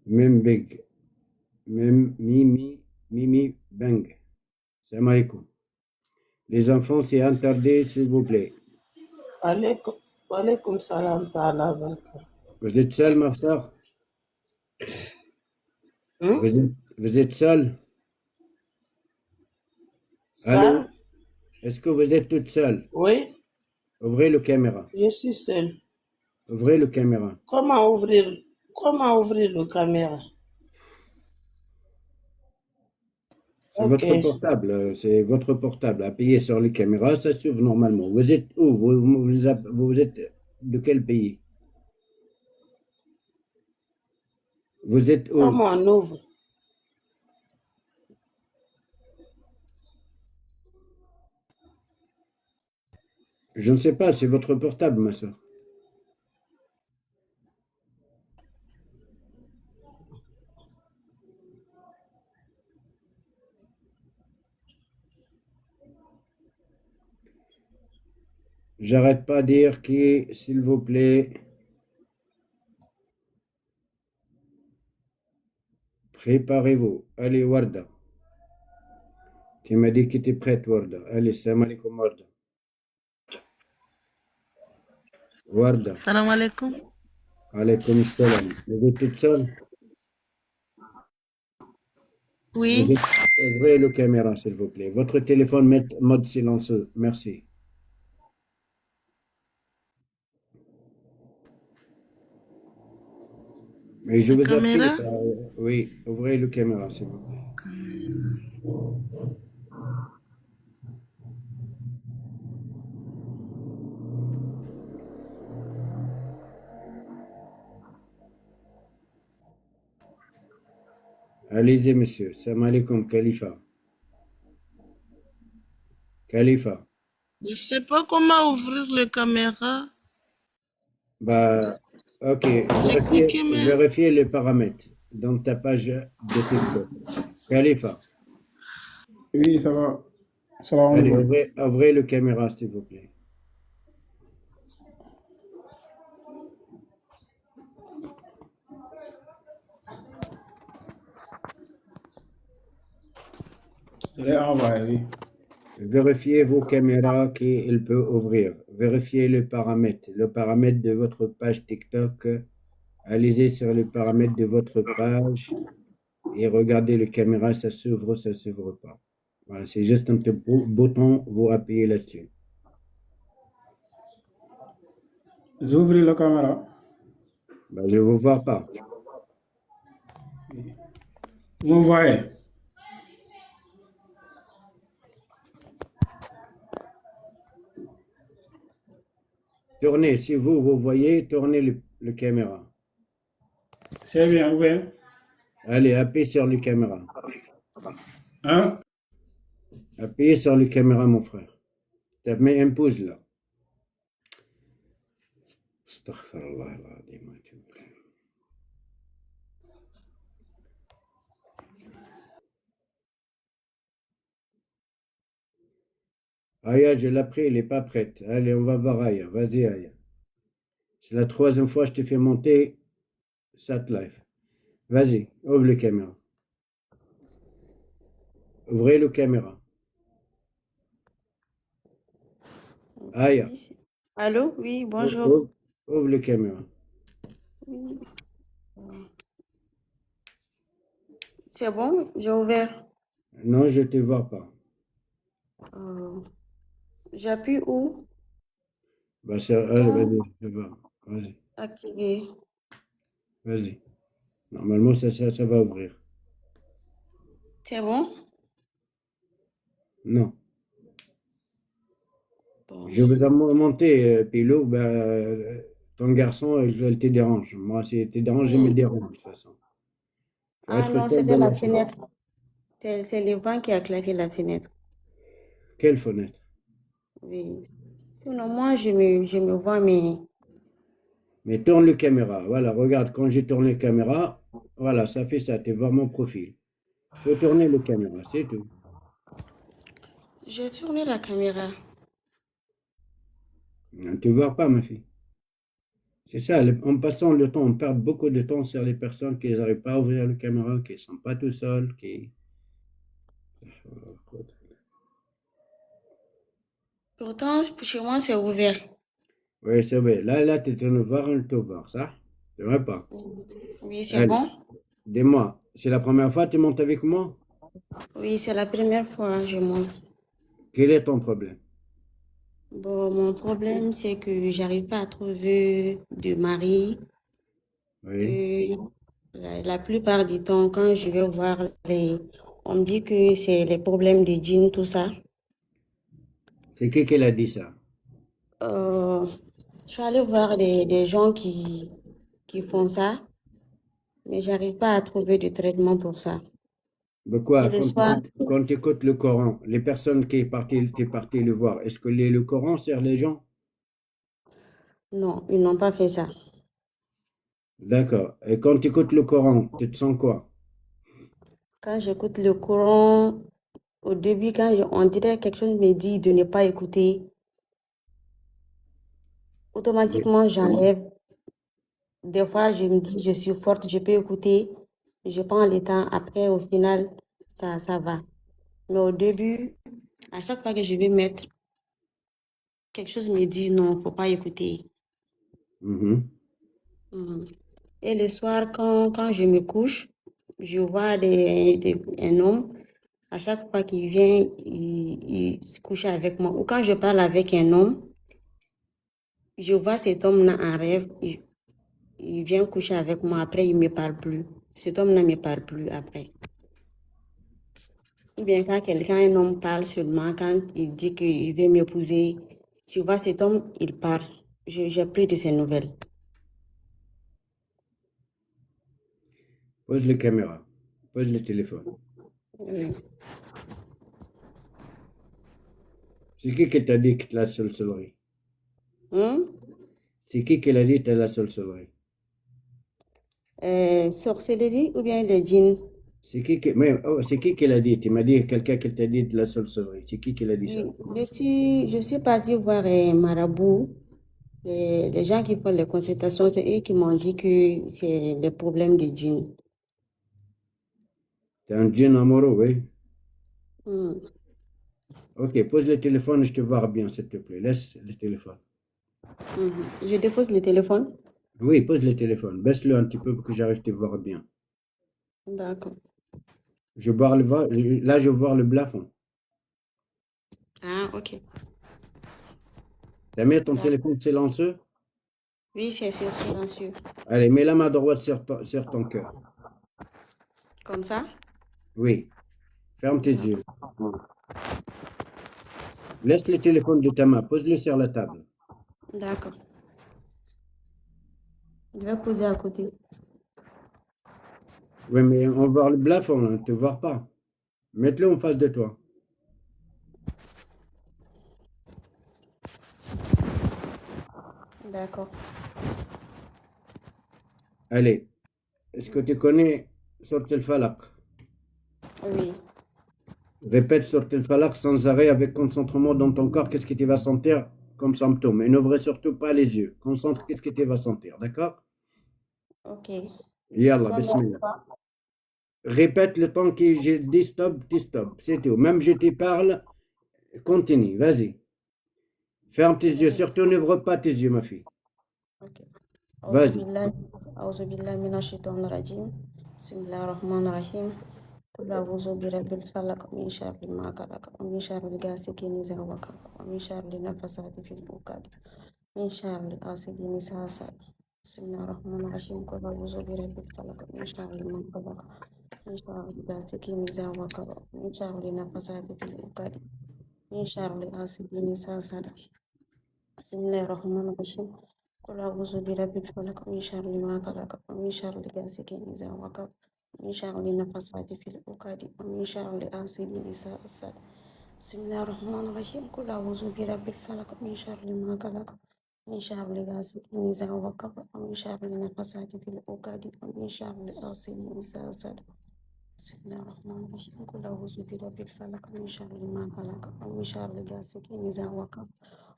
Même Big, même Mimi Bang. Salam alaikum. Les enfants, c'est interdit, s'il vous plaît. Alaikum salam ta'ala baraka. Vous êtes seul, ma soeur? Vous êtes seul? Allô? Seul? Est-ce que vous êtes toute seule? Oui, Ouvrez le caméra. je suis seul. Ouvrez le caméra. Comment ouvrir le caméra? C'est Ok. votre portable, c'est votre portable. Appuyez sur les caméras, ça s'ouvre normalement. Vous êtes où? Vous êtes de quel pays? Vous êtes où? Comment on ouvre? Je ne sais pas, c'est votre portable, ma soeur. J'arrête pas de dire qui, s'il vous plaît. Préparez-vous. Allez, Warda. Tu m'as dit que tu es prête, Warda. Allez, salam alaikum, Warda. Warda. Salam alaikum. Alaikum salam. Vous êtes toute seule? Oui. Ouvrez le caméra, s'il vous plaît. Votre téléphone, mettez mode silencieux. Merci. Mais je La vous appelle. caméra? Oui, ouvrez le caméra, s'il vous plaît. Allez-y, monsieur. Salam alaikum, Khalifa. Khalifa. Je sais pas comment ouvrir le caméra. Bah, ok. J'ai cliqué, mais Vérifiez les paramètres dans ta page de TikTok. Khalifa. Oui, ça va. Salam Allez, alaikum. ouvrez le caméra, s'il vous plaît. Je l'ai envoyé, oui. Vérifiez vos caméras qu'il peut ouvrir. Vérifiez les paramètres. Le paramètre de votre page TikTok. Allez-y sur les paramètres de votre page et regardez les caméras, ça s'ouvre pas. Voilà, c'est juste un petit bouton, vous appuyez là-dessus. J'ouvre la caméra. Ben, je ne vous vois pas. Vous me voyez? Tournez, si vous voyez, tournez le caméra. C'est bien, oui. Allez, appuyez sur le caméra. Hein? Appuyez sur le caméra, mon frère. Tu mets un pouce là. Astaghfirullah al-azim. Aya, je l'ai pris, elle n'est pas prête. Allez, on va voir Aya. Vas-y, Aya. C'est la troisième fois que je te fais monter cette live. Vas-y, ouvre le caméra. Ouvrez le caméra. Aya, Allô? Oui, bonjour. ouvre le caméra. Oui. C'est bon? J'ai ouvert. Non, je ne te vois pas. J'appuie où? Bah, vas-y, je te vois. Vas-y, Activer. vas-y. Normalement, ça va ouvrir. C'est bon? Non. Bon. Je vous ai monté, Pilou, ton garçon, elle te dérange. Moi, si elle te dérange, je me dérange de toute façon. Faut Ah être non, seul c'était dans la la chambre. fenêtre. C'est le vent qui a claqué la fenêtre. Quelle fenêtre? Oui. Sinon, moi, je me vois, mais Mais tourne le caméra. Voilà, regarde, quand je tourne la caméra, voilà, ça fait ça. Tu vois mon profil. Faut tourner le caméra, c'est tout. j'ai tourné la caméra. Tu ne vois pas, ma fille. C'est ça, en passant le temps, on perd beaucoup de temps sur les personnes qui n'arrivent pas à ouvrir la caméra, qui ne sont pas tout seuls, qui... Pourtant, chez moi, c'est ouvert. Oui, c'est vrai. Là, tu es en train de voir, on te voit, ça? C'est vrai pas? Oui, c'est Allez, bon? dis-moi, c'est la première fois que tu montes avec moi? Oui, c'est la première fois que je monte. Quel est ton problème? Bon, mon problème, c'est que j'arrive pas à trouver de mari. Oui. La plupart du temps, quand je vais voir on me dit que c'est les problèmes de jeans, tout ça. C'est qui l'a dit ça? Je suis allée voir des gens qui font ça, mais j'arrive pas à trouver de traitement pour ça. Mais quoi, Et le soir, quand tu écoutes le Coran, les personnes qui t'es parti le voir, est-ce que le Coran sert les gens? non, ils n'ont pas fait ça. D'accord. Et quand tu écoutes le Coran, tu te sens quoi? Quand j'écoute le Coran, au début, on dirait quelque chose me dit de ne pas écouter, automatiquement j'enlève. Des fois, je me dis, je suis forte, je peux écouter. Je prends le temps. Après, au final, ça va. Mais au début, à chaque fois que je vais mettre, quelque chose me dit, non, faut pas écouter. Mhm. Mhm. Et le soir, quand je me couche, je vois un homme. À chaque fois qu'il vient, il se couche avec moi. Ou quand je parle avec un homme, je vois cet homme-là en rêve. Il vient coucher avec moi. Après, il ne me parle plus. Cet homme-là ne me parle plus après. Ou bien quand un homme parle seulement, quand il dit qu'il veut m'épouser, tu vois, cet homme, il part. J'ai plus de ses nouvelles. Pose la caméra. Pose le téléphone. Oui. C'est qui t'a dit que tu as la sorcellerie? Hum? C'est qui l'a dit que tu as la sorcellerie? Sorcellerie ou bien les djinns? C'est qui l'a dit? Tu m'as dit quelqu'un qui t'a dit de la sorcellerie. C'est qui l'a dit ça? Oui, je suis partie voir un marabout. Les gens qui font les consultations, c'est eux qui m'ont dit que c'est le problème des djinns. T'es un djinn amoureux, oui. Hum. Ok, pose le téléphone, je te vois bien, s'il te plaît. Laisse le téléphone. Je dépose le téléphone. Oui, pose le téléphone. Baisse-le un petit peu pour que j'arrive à te voir bien. D'accord. Là, je vois le plafond. Ah, ok. Tu as mis ton téléphone silencieux? Oui, c'est sur silencieux. Allez, mets la main droite sur ton cœur. Comme ça? Oui. Ferme tes D'accord. yeux. Laisse le téléphone de ta main. Pose-le sur la table. D'accord. Je vais poser à côté. Oui, mais on va voir le plafond, on ne te voit pas. Mets-le en face de toi. D'accord. Allez. Est-ce que tu connais Sourate al-Falaq? Oui. Répète Sourate al-Falaq sans arrêt avec concentrement dans ton corps. Qu'est-ce que tu vas sentir comme symptôme? Et n'ouvre surtout pas les yeux. Concentre qu'est-ce que tu vas sentir, d'accord? Ok. Yallah, Combien de bismillah. fois? Répète le temps que j'ai dit stop, dis stop. C'est tout. Même je te parle, continue, vas-y. Ferme tes yeux, surtout n'ouvre pas tes yeux, ma fille. Ok. Vas-y. أعوذ بالله من الشيطان الرجيم بسم الله الرحمن الرحيم قل أعوذ برب الفلق من شر ما خلق ومن شر غاسق إذا وقب ومن شر النفاثات في العقد من شر حاسد إذا حسد بسم الله الرحمن الرحيم قل أعوذ برب الفلق من شر ما خلق من شر غاسق إذا وقب ومن شر النفاثات في العقد من شر حاسد إذا حسد بسم الله الرحمن الرحيم قل أعوذ برب الفلق من شر ما خلق ومن شر غاسق إذا وقب من شر النفاثات في العقد ومن شر حاسد إذا حسد بسم الله الرحمن الرحيم قل أعوذ برب الفلق من شر ما خلق من شر غاسق إذا وقب ومن شر النفاثات في العقد ومن شر حاسد إذا حسد بسم الله الرحمن الرحيم قل أعوذ برب الفلق من شر ما خلق ومن شر غاسق إذا وقب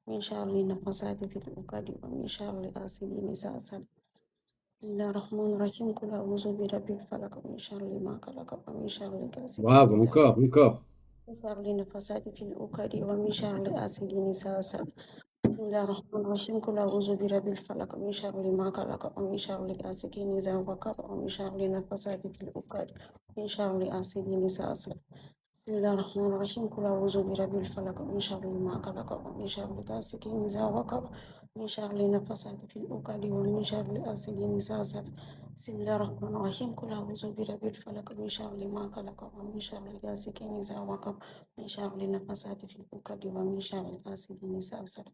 من شر النفاثات في العقد ومن شر حاسد إذا حسد بسم الله الرحمن الرحيم قل أعوذ برب الفلق من شر ما خلق ومن شر غاسق Bravo, إذا encore, encore. من شر النفاثات في العقد ومن شر حاسد إذا حسد بسم الله الرحمن الرحيم قل أعوذ برب الفلق من شر ما خلق ومن شر غاسق إذا وقب ومن شر النفاثات في العقد من شر حاسد إذا حسد بسم الله الرحمن الرحيم قل أعوذ برب الفلق من شر ما خلق ومن شر غاسق إذا وقب من شر النفاثات في العقد ومن شر حاسد إذا حسد بسم الله الرحمن الرحيم قل أعوذ برب الفلق من شر ما خلق ومن شر غاسق إذا وقب من شر النفاثات في العقد ومن شر حاسد إذا حسد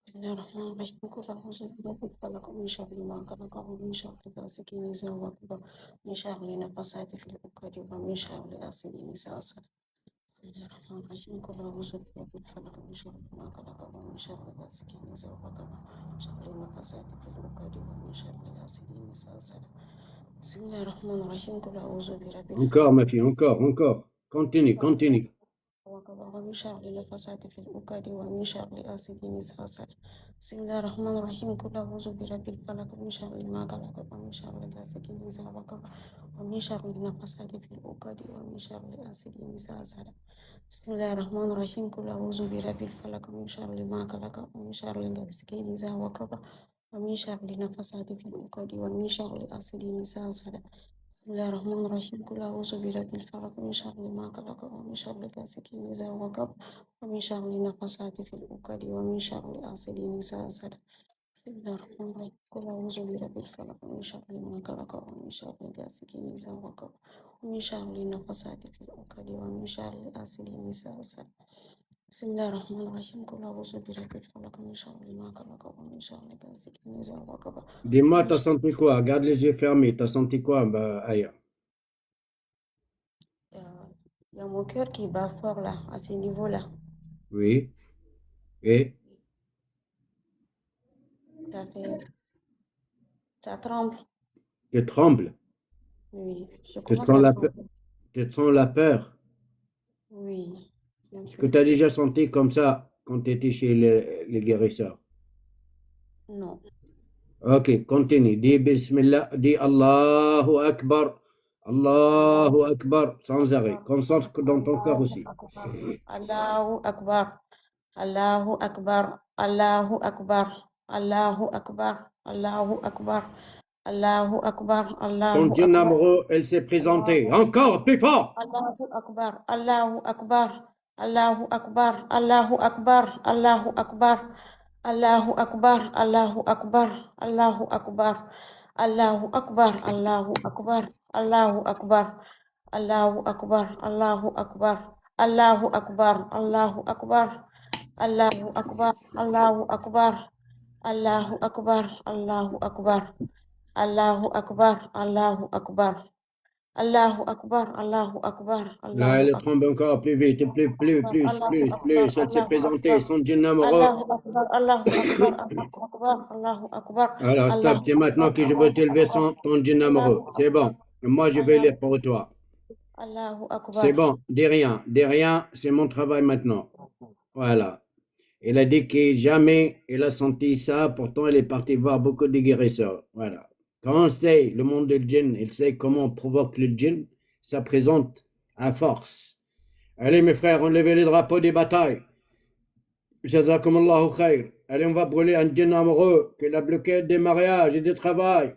بسم الله الرحمن الرحيم قل أعوذ برب الفلق من شر ما خلق ومن شر غاسق إذا وقب من شر النفاثات في العقد ومن شر حاسد إذا حسد بسم الله الرحمن الرحيم قل أعوذ برب الفلق من شر ما خلق ومن شر غاسق إذا وقب من شر النفاثات في العقد ومن شر حاسد إذا حسد بسم الله الرحمن الرحيم قل أعوذ برب Encore, الفلق ma fille, encore, encore. Continue, continue. ومن شر النفاثات في العقد ومن شر حاسد إذا حسد بسم الله الرحمن الرحيم قل أعوذ برب الفلق من شر ما خلق ومن شر غاسق إذا وقب ومن شر النفاثات في العقد ومن شر حاسد إذا حسد بسم الله الرحمن الرحيم قل أعوذ برب الفلق من شر ما خلق ومن شر غاسق إذا وقب ومن شر النفاثات في العقد ومن شر حاسد إذا حسد بسم الله الرحمن الرحيم قل أعوذ برب الفلق من شر ما خلق ومن شر غاسق إذا وقب ومن شر النفاثات في العقد ومن شر حاسد إذا حسد بسم الله الرحمن الرحيم قل أعوذ برب الفلق من شر ما خلق ومن شر غاسق إذا وقب ومن شر النفاثات في العقد ومن شر حاسد إذا حسد بسم الله الرحمن الرحيم قل أعوذ برب الفلق من شر ما خلق ومن شر غاسق إذا وقب Dis-moi, ومن t'as شر senti quoi? Garde les yeux fermés. T'as senti quoi, Aya? Il y a mon cœur qui bat fort là, à ce niveau-là. Oui. Et Ça tremble. tu trembles. Oui, je Tu commence sens à la peur. trembler. Tu sens la peur. Oui, un Est-ce que peu. tu as déjà senti comme ça quand tu étais chez les guérisseurs? Non. Ok, continue. Dis Bismillah, dis Allahu Akbar. Allahu Akbar, sans arrêt. Concentre dans ton cœur aussi. Allahu Akbar. Allahu Akbar. Allahu Akbar. Allahu Akbar. Allahu Akbar. Allahu Akbar. Ton Allahu Dieu Akbar. amoureux, elle s'est présentée. Encore plus fort. Allahu Akbar. Allahu Akbar. Allahu Akbar. Allahu Akbar. Allahu Akbar. Allahu Akbar, Allahu Akbar, Allahu Akbar, Allahu Akbar, Allahu Akbar, Allahu Akbar, Allahu Akbar, Allahu Akbar, Allahu Akbar, Allahu Akbar, Allahu Akbar, Allahu Akbar, Allahu Akbar, Allahu Akbar, Allahu Akbar, Allahu Akbar, Allahu Akbar, Allahu Akbar, Là, Allahu elle Akbar, tremble encore plus vite, Allahu Akbar, Elle s'est Allahu présentée, Akbar, son djinn amoureux. Allahu Akbar, Allahu Akbar, Allahu Akbar, Allahu Akbar, Alors, stop, c'est maintenant que je veux t'élever ton djinn amoureux. C'est bon. Moi, je vais lire pour toi. Allahu C'est Akbar. bon, dis rien, c'est mon travail maintenant. Voilà. Elle a dit que jamais elle a senti ça, pourtant elle est partie voir beaucoup de guérisseurs. Voilà. Quand on sait le monde du djinn, elle sait comment on provoque le djinn, ça présente à force. Allez mes frères, enlevez les drapeaux des batailles. Jazakumullahu khair. Allez, on va brûler un djinn amoureux qui a bloqué des mariages et des travail.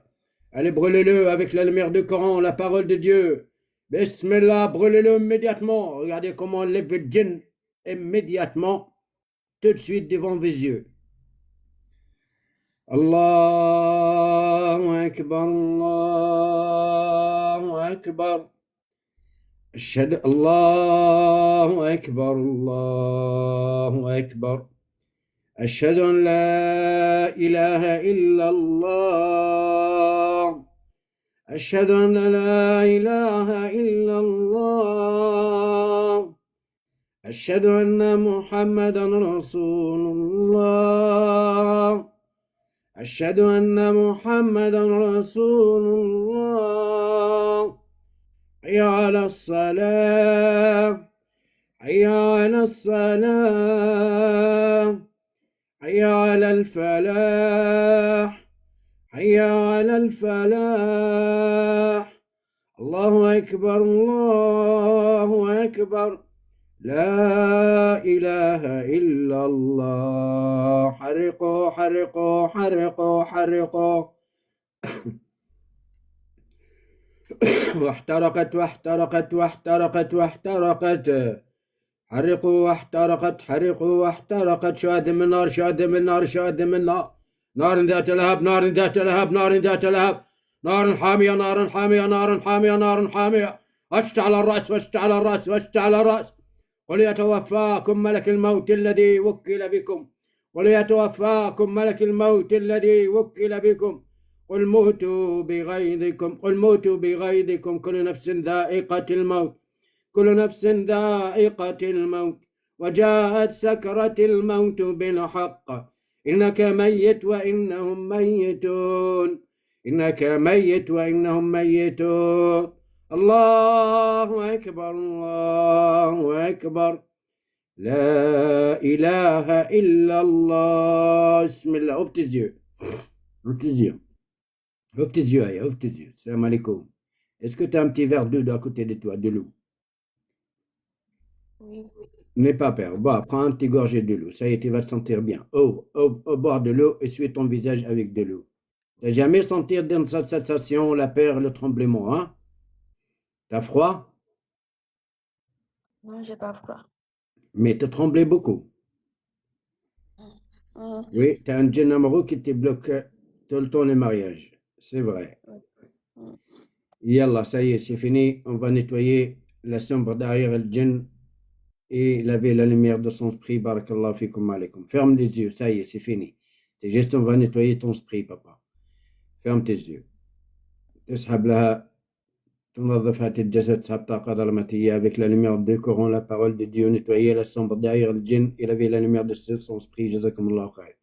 Allez, brûlez-le avec la lumière du Coran, la parole de Dieu. Bismillah, brûlez-le immédiatement. Regardez comment on lève le djinn immédiatement, tout de suite devant vos yeux. Allahu Akbar, Allahu Akbar. أشهد الله أكبر الله أكبر أشهد أن لا إله إلا الله أشهد أن لا إله إلا الله أشهد أن محمدا رسول الله أشهد أن محمدا رسول الله حي على الصلاة حي على الصلاة حي على الفلاح حي على الفلاح الله أكبر الله أكبر لا إله إلا الله حرقوا حرقوا حرقوا حرقوا واحترقت واحترقت واحترقت واحترقت حرقوا واحترقت حرقوا واحترقت شهادة من نار شهادة من نار شهادة من نار نار ذات لهب نار ذات لهب نار ذات لهب نار حامية نار حامية نار حامية نار حامية اشتعل الرأس واشتعل الرأس واشتعل الرأس قل يتوفاكم ملك الموت الذي وكل بكم قل يتوفاكم ملك الموت الذي وكل بكم قل موتوا بغيظكم قل موتوا بغيظكم كل نفس ذائقة الموت كل نفس ذائقة الموت وجاءت سكرة الموت بالحق إنك ميت وإنهم ميتون إنك ميت وإنهم ميتون الله أكبر الله أكبر لا إله إلا الله بسم الله ouvre tes yeux ouvre tes yeux ouvre tes yeux Aya, ouvre tes yeux. Salam alaikum. Est-ce que tu as un petit verre d'eau à côté de toi, de l'eau? Oui. N'aie pas peur. Bois, prends un petit gorgée de l'eau. Ça y est, tu vas te sentir bien. Boire de l'eau, essuie ton visage avec de l'eau. Tu n'as jamais senti dans cette sensation la peur, le tremblement, hein? T'as froid? Non, j'ai pas froid. Mais tu tremblais beaucoup. Oui, tu as un djinn amoureux qui te bloque tout le temps les mariages. C'est vrai. Yallah, ça y est, c'est fini. On va nettoyer la sombre derrière le djinn et laver la lumière de son esprit. Barakallahu fikum alaikum. Ferme les yeux, ça y est, c'est fini. C'est juste, on va nettoyer ton esprit, papa. Ferme tes yeux. تسحب لها تنظف هات الجسد تسحب طاقة ظلمتية avec la lumière du Coran, la parole de Dieu, nettoyer la sombre derrière le djinn et laver la lumière de son esprit. Jazakumullahu khair.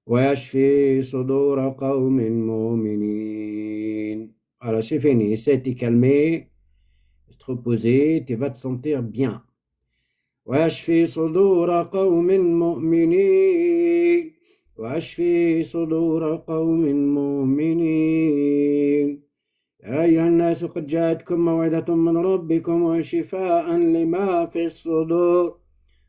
ويشفي صدور قوم مؤمنين. Alors c'est fini, essaie de te calmer, de te reposer, tu vas te sentir bien. ويشفي صدور قوم مؤمنين واشفي صدور قوم مؤمنين يا أيها الناس قد جاءتكم موعظة من ربكم وشفاء لما في الصدور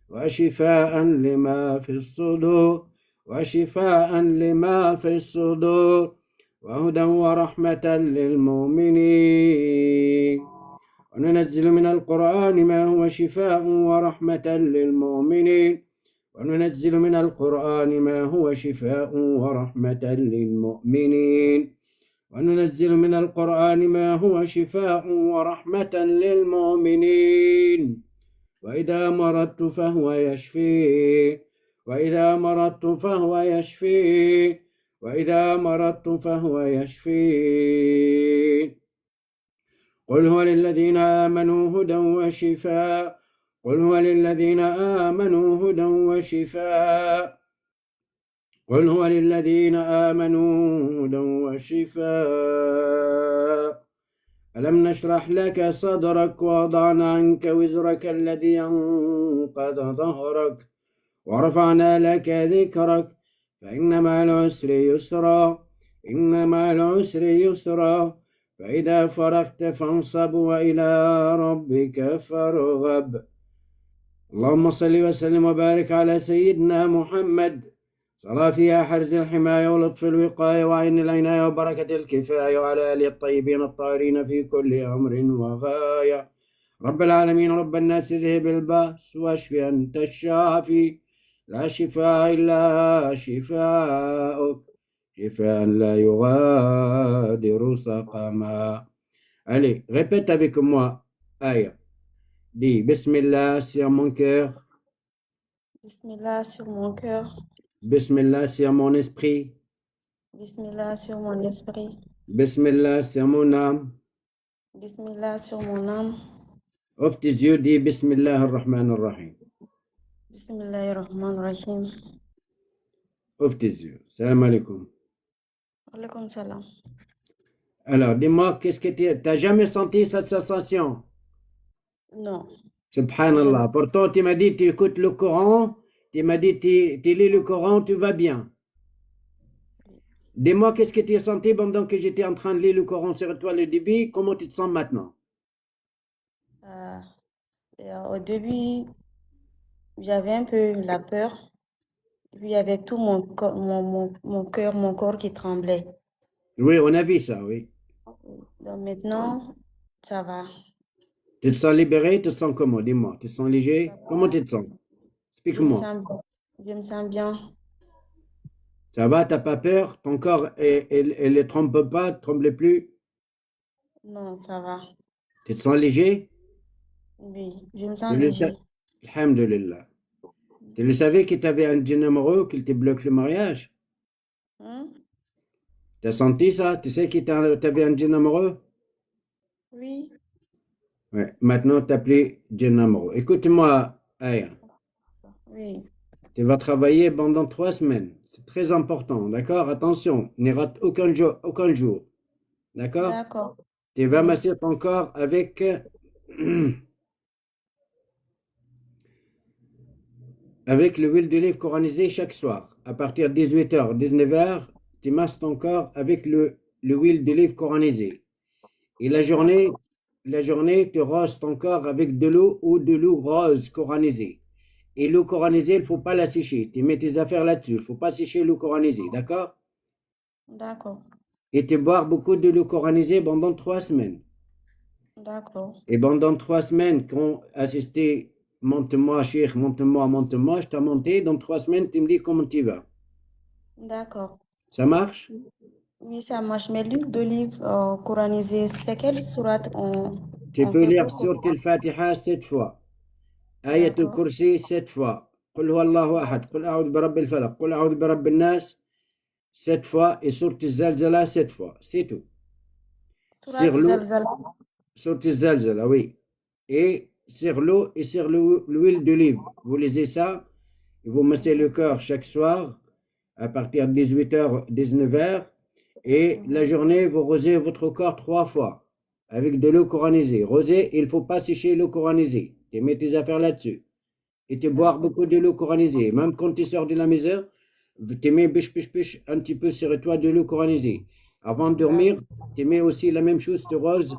وشفاء لما في الصدور وشفاء لما في الصدور وهدى ورحمة للمؤمنين وننزل من القرآن ما هو شفاء ورحمة للمؤمنين وننزل من القرآن ما هو شفاء ورحمة للمؤمنين وننزل من القرآن ما هو شفاء ورحمة للمؤمنين وإذا مرضت فهو يشفين وإذا مرضت فهو يشفين وإذا مرضت فهو يشفين قل هو للذين آمنوا هدى وشفاء قل هو للذين آمنوا هدى وشفاء قل هو للذين آمنوا هدى وشفاء ألم نشرح لك صدرك ووضعنا عنك وزرك الذي أنقض ظهرك ورفعنا لك ذكرك فإن مع العسر يسرا إن مع العسر يسرا فإذا فرغت فانصب وإلى ربك فارغب اللهم صل وسلم وبارك على سيدنا محمد صلاة فيها حرز الحماية ولطف الوقاية وعين العناية وبركة الكفاية وعلى آله الطيبين الطاهرين في كل أمر وغاية رب العالمين رب الناس ذهب البأس واشف أنت الشافي لا شفاء إلا شفاءك شفاء لا يغادر سقما. Allez, répète avec moi, Aya. Dis Bismillah sur mon cœur, Bismillah sur mon cœur. Bismillah sur mon esprit, Bismillah sur mon esprit. Bismillah sur mon âme. Bismillah sur mon âme. Ouvre tes yeux, dis Bismillah ar-Rahman ar-Rahim. Bismillahirrahmanirrahim. Ouvre tes yeux. Salam alaikum. Alaykoum salam. Alors, dis-moi, qu'est-ce que tu n'as jamais senti cette sensation? Non. Subhanallah. Pourtant, tu m'as dit, tu écoutes le Coran, tu m'as dit, tu lis le Coran, tu vas bien. Dis-moi, qu'est-ce que tu as senti pendant que j'étais en train de lire le Coran sur toi le début? Comment tu te sens maintenant? Au début, j'avais un peu la peur. Et puis, il y avait tout mon cœur, mon corps qui tremblait. Oui, on a vu ça, oui. Donc maintenant, ça va. Tu te sens libéré? Tu te sens comment? Dis-moi. Tu te sens léger? Comment tu te sens? Explique-moi. Je me sens bien. Ça va? Tu n'as pas peur? Ton corps, elle ne tremble pas? Ne tremble plus? Non, ça va. Tu te sens léger? Oui, je me sens léger. Alhamdulillah. Tu le savais que tu avais un djinn amoureux, qu'il te bloque le mariage? Tu as senti ça? Tu sais que tu avais un djinn amoureux? Oui. Ouais. Maintenant, tu n'as plus djinn amoureux. Écoute-moi, Aya. Oui. Tu vas travailler pendant 3 semaines. C'est très important, d'accord? Attention, ne rate aucun jour. D'accord? D'accord. Tu vas masser ton corps avec avec l'huile d'olive coranisée chaque soir. À partir de 18h, 19h, tu masses ton corps avec l'huile d'olive coranisée. Et la journée, tu roses ton corps avec de l'eau ou de l'eau rose coranisée. Et l'eau coranisée, il ne faut pas la sécher. Tu mets tes affaires là-dessus. Il ne faut pas sécher l'eau coranisée, d'accord? D'accord. Et tu bois beaucoup de l'eau coranisée pendant 3 semaines. D'accord. Et pendant 3 semaines, quand assisté, monte-moi, cheikh, monte-moi, je t'ai monté. Dans 3 semaines, tu me dis comment tu vas. D'accord. Ça marche? Oui, ça marche. Mais l'huile d'olive coranisée, c'est quelle sourate Tu peux lire Sourate al-Fatiha 7 fois. Ayat al-Kursi 7 fois. Qul huwa Allahu ahad. Qul a'udhu bi rabbil falaq. Qul a'udhu bi rabbin nas 7 fois. Et Sourate al-Zalzala 7 fois. C'est tout. Sur l'eau. Sourate al-Zalzala, oui. Et sur l'eau et sur l'huile d'olive. Vous lisez ça. Et vous massez le cœur chaque soir à partir de 18h, 19h. Et la journée, vous rosez votre corps 3 fois avec de l'eau coranisée. Roser, il ne faut pas sécher l'eau coranisée. Tu mets tes affaires là-dessus. Et tu bois beaucoup de l'eau coranisée. Même quand tu sors de la maison, tu mets biche un petit peu sur toi de l'eau coranisée. Avant de dormir, tu mets aussi la même chose, tu roses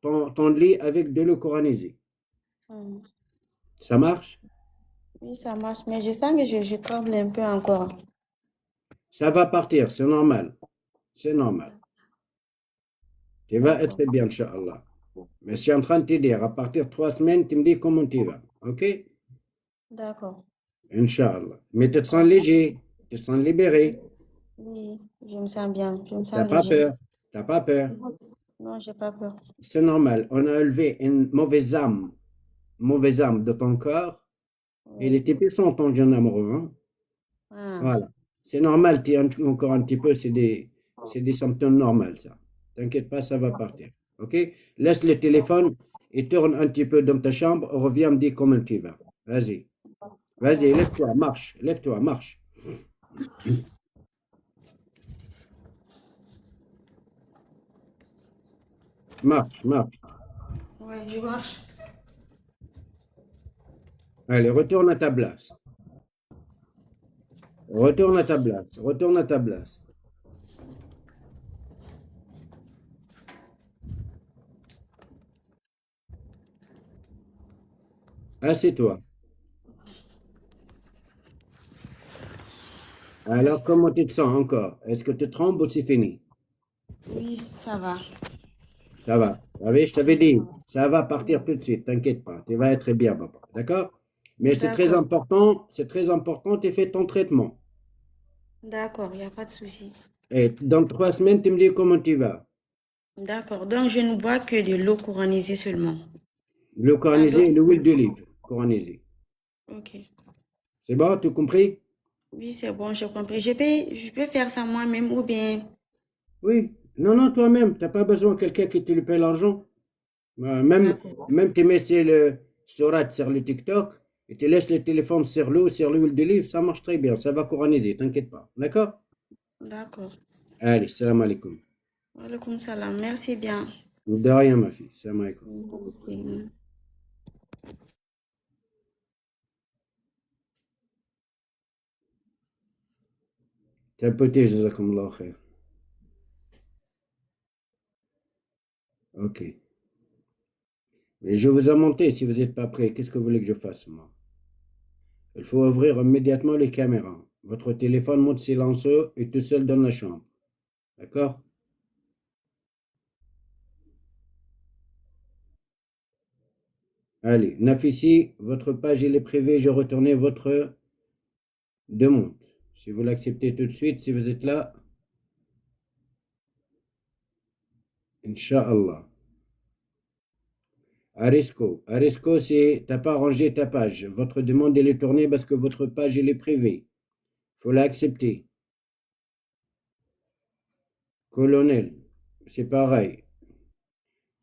ton lit avec de l'eau coranisée. Ça marche? Oui, ça marche. Mais je sens que je tremble un peu encore. Ça va partir, c'est normal. C'est normal. Tu vas être bien, Inch'Allah. Mais je suis en train de te dire, à partir de 3 semaines, tu me dis comment tu vas. OK? D'accord. Inch'Allah. Mais tu te sens léger, tu te sens libéré. Oui, je me sens bien, je me T'as sens pas léger. peur. T'as pas peur. Non, j'ai pas peur. C'est normal. On a élevé une mauvaise âme de ton corps. Et les TP sont ton jeune amoureux. Hein? Ah, Voilà. C'est normal, tu es encore un petit peu, c'est des symptômes normaux, ça. T'inquiète pas, ça va partir. OK? Laisse le téléphone et tourne un petit peu dans ta chambre. Reviens me dire comment tu vas. Vas-y. Vas-y, lève-toi, marche. Lève-toi, marche. Marche, marche. ouais, je marche. Allez, retourne à ta place. Retourne à ta place. Retourne à ta place. Assieds-toi. Alors, comment tu te sens encore? Est-ce que tu trembles ou c'est fini? Oui, ça va. Ça va. Vous savez, je t'avais dit, ça va partir tout de suite, t'inquiète pas. Tu vas être bien, papa. D'accord? Mais c'est très important, tu fais ton traitement. D'accord, il n'y a pas de souci. Et dans 3 semaines, tu me dis comment tu vas. D'accord, donc je ne bois que de l'eau coranisée seulement. Le coranisé et l'huile d'olive. Coranisé. Ok. C'est bon, tu as compris? Oui, c'est bon, j'ai compris. Je peux faire ça moi-même ou bien... Oui. Non, toi-même. Tu n'as pas besoin de quelqu'un qui te le paie l'argent. D'accord. Même tu mets le surat sur le TikTok et tu laisses le téléphone sur l'eau, sur l'huile d'olive, ça marche très bien. Ça va coraniser, t'inquiète pas. D'accord? D'accord. Allez, salam alaikum. Wa alaikum salam. Merci bien. De rien, ma fille. Salam alaikum. Ok. Tapoter, jazakumullah khair. Ok. Mais je vous ai monté si vous n'êtes pas prêt. Qu'est-ce que vous voulez que je fasse, moi? Il faut ouvrir immédiatement les caméras. Votre téléphone monte silencieux et tout seul dans la chambre. D'accord? Allez, Nafissi, votre page elle est privée. Je retourne votre demande. Si vous l'acceptez tout de suite, si vous êtes là, Inch'Allah. Arisco, c'est t'as pas rangé ta page. Votre demande elle est tournée parce que votre page elle est privée. Il faut l'accepter. Colonel, c'est pareil.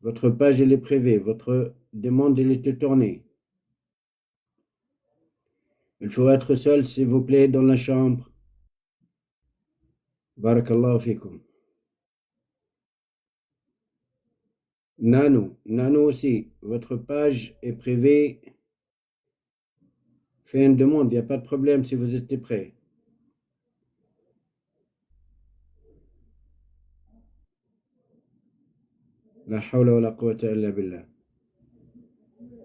Votre page elle est privée. Votre demande elle est tournée. Il faut être seul, s'il vous plaît, dans la chambre. Barakallahu fikum. Nano aussi, votre page est privée. Fais une demande, il n'y a pas de problème si vous êtes prêt. La hawla wa la quwwata illa billah.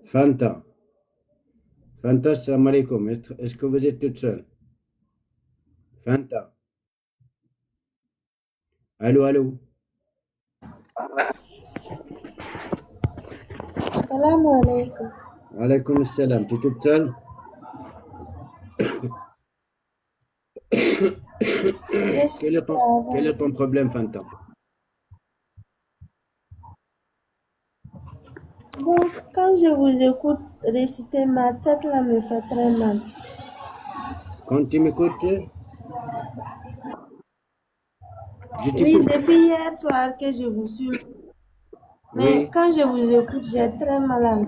Fanta, salam alaikum. Est-ce que vous êtes toute seule? Fanta. Allô? Salam alaikum. Alaykoum salam. Tu es toute seule? Quel est ton problème, Fanta? Bon, quand je vous écoute réciter, ma tête là me fait très mal. Quand tu m'écoutes, je Oui, t'écoute. depuis hier soir que je vous suis. Mais Oui, quand je vous écoute, j'ai très mal.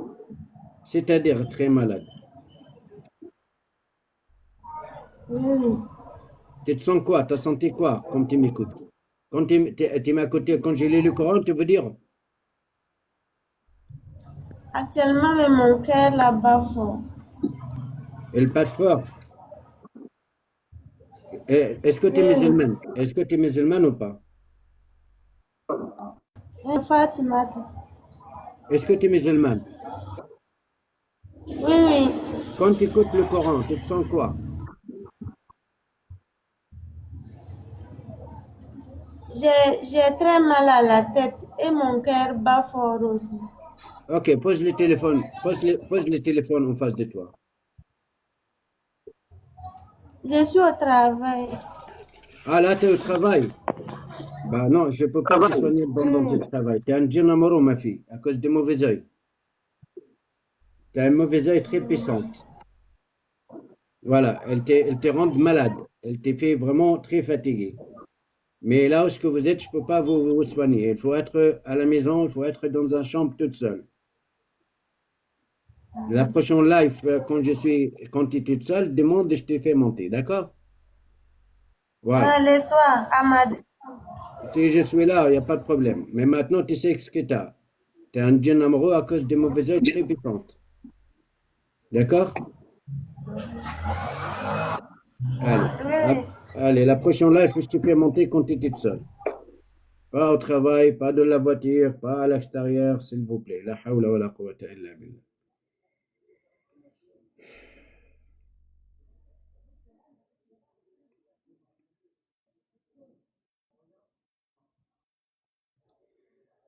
c'est-à-dire très malade. Oui. Tu te sens quoi? Tu as senti quoi quand tu m'écoutes? Quand tu m'as écouté, quand j'ai lu le Coran, tu veux dire? Actuellement, mais mon cœur là-bas fort. Et le pas fort. Est-ce que tu es musulmane? Est-ce que tu es musulmane ou pas? Fatimata. Est-ce que tu es musulmane? Oui. Quand tu écoutes le Coran, tu te sens quoi? J'ai très mal à la tête et mon cœur bat fort aussi. Ok, pose le téléphone en face de toi. Je suis au travail. Ah, là, tu es au travail. Bah non, je ne peux pas te soigner pendant que tu travailles. Tu es un djinn amoureux, ma fille, à cause des mauvais œils. Tu as un mauvais œil très puissante. Voilà, elle te rend malade. Elle te fait vraiment très fatigué. Mais là où ce que vous êtes, je ne peux pas vous soigner. Il faut être à la maison, il faut être dans une chambre toute seule. La prochaine live, quand tu es toute seule, demande et je te fais monter, d'accord? Voilà. Le soir, à ma... Si je suis là, il n'y a pas de problème. Mais maintenant, tu sais ce que tu as. Tu es un djinn amoureux à cause des mauvais œils très puissantes. D'accord? Allez. Oui. Allez, la prochaine live, je te fais monter quand tu es toute seule. Pas au travail, pas de la voiture, pas à l'extérieur, s'il vous plaît. La hawla wa la quwwata illa billah.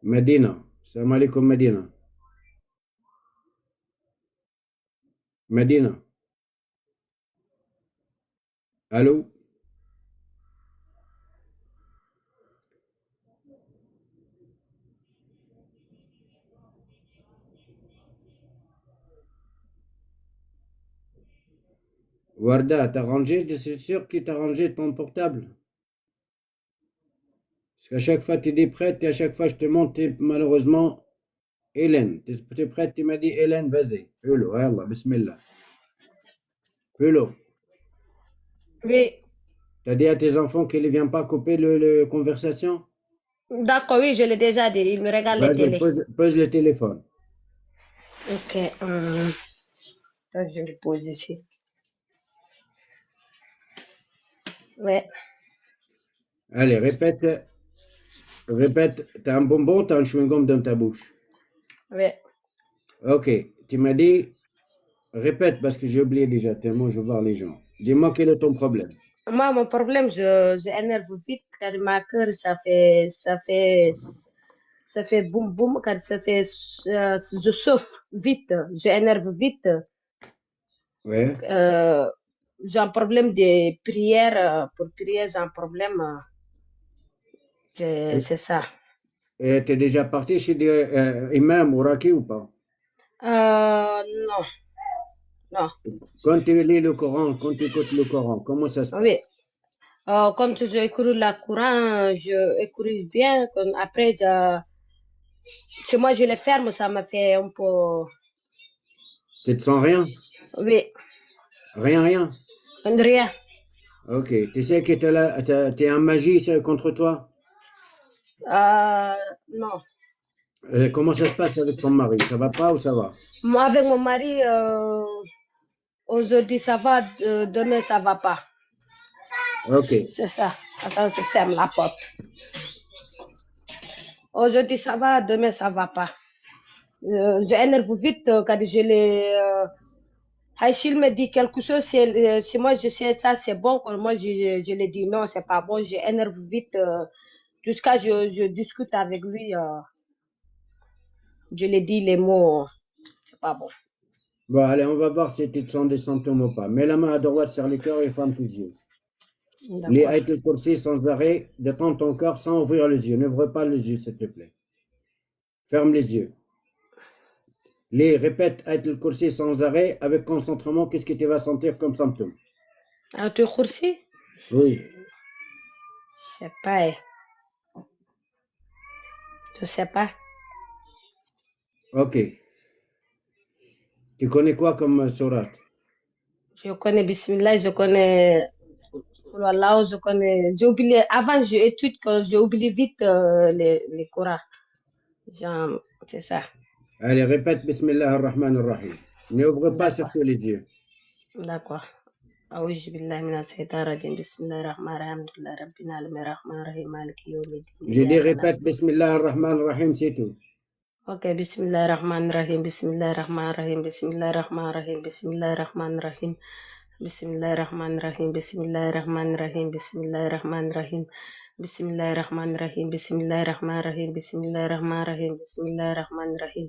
Medina. Salam alaikum, Medina. Medina. Allô? Warda, t'as rangé? Je suis sûr que t'as rangé ton portable. Parce qu'à chaque fois, tu es prête et à chaque fois, je te montre, malheureusement, Hélène. Tu es prête? Tu m'as dit, Hélène, vas-y. Fais-le, Allah, bismillah. Fais-le. Oui, T'as dit à tes enfants qu'ils ne viennent pas couper la conversation? d'accord, oui, je l'ai déjà dit. Il me regarde la Vas-y, télé. pose le téléphone. Ok. Ça, je le pose ici. Ouais. Allez, répète. T'as un bonbon, t'as un chewing-gum dans ta bouche. Ouais. Ok, tu m'as dit, répète parce que j'ai oublié déjà, tellement je veux voir les gens. Dis-moi quel est ton problème. Moi, mon problème, je énerve vite quand ma cœur, ça fait boum boum, quand ça fait, je souffle vite, je énerve vite. Ouais. J'ai un problème de prière, pour prier, j'ai un problème, c'est ça. Et t'es déjà parti chez des imams ou raki ou pas? Non, non. Quand tu lis le Coran, quand tu écoutes le Coran, comment ça se Oui. passe? Quand j'écoute le Coran, je écoute bien. Après, chez moi, je le ferme, ça m'a fait un peu. Tu te sens rien? Oui, Rien? rien. Ok, tu sais que t'es un magie contre toi? Non. Comment ça se passe avec ton mari? Ça va pas ou ça va? Moi, avec mon mari, aujourd'hui, ça va, demain, ça va pas. Ok. C'est ça. Attends, je ferme la porte. Aujourd'hui, ça va, demain, ça va pas. Je énerve vite quand je les. Haïchil me dit quelque chose, c'est moi, je sais ça, c'est bon. Quand moi, je lui dis non, c'est pas bon. Je énerve vite jusqu'à je discute avec lui. Je lui dis les mots, c'est pas bon. Bon, allez, on va voir si tu te sens des symptômes ou pas. Mets la main à droite sur le cœur et ferme tes yeux. Les D'accord. Ayatul Kursi sans arrêt, détends ton corps sans ouvrir les yeux. N'ouvre pas les yeux, s'il te plaît. Ferme les yeux. Les répète Ayatul Kursi sans arrêt avec concentrement. Qu'est-ce que tu vas sentir comme symptôme? Ayatul Kursi? Oui. Je sais pas. Je sais pas. Ok. Tu connais quoi comme sourate? Je connais Bismillah, je connais Wallah, je connais. J'ai oublié. Avant, j'étude que j'ai oublié vite les Corans. C'est ça. Allez, répète Bismillah ar-Rahman ar-Rahim. N'ouvre pas surtout les yeux. D'accord. أعوذ بالله من الشيطان الرجيم بسم الله الرحمن الرحيم الحمد لله رب العالمين الرحمن الرحيم مالك يوم الدين J'ai dit إياك répète نعبد. Bismillah ar-Rahman ar-Rahim, c'est tout. Ok, بسم الله الرحمن الرحيم بسم الله الرحمن الرحيم بسم الله الرحمن الرحيم بسم الله الرحمن الرحيم بسم الله الرحمن الرحيم بسم الله الرحمن الرحيم بسم الله الرحمن الرحيم بسم الله الرحمن الرحيم بسم الله الرحمن الرحيم بسم الله الرحمن الرحيم بسم الله الرحمن الرحيم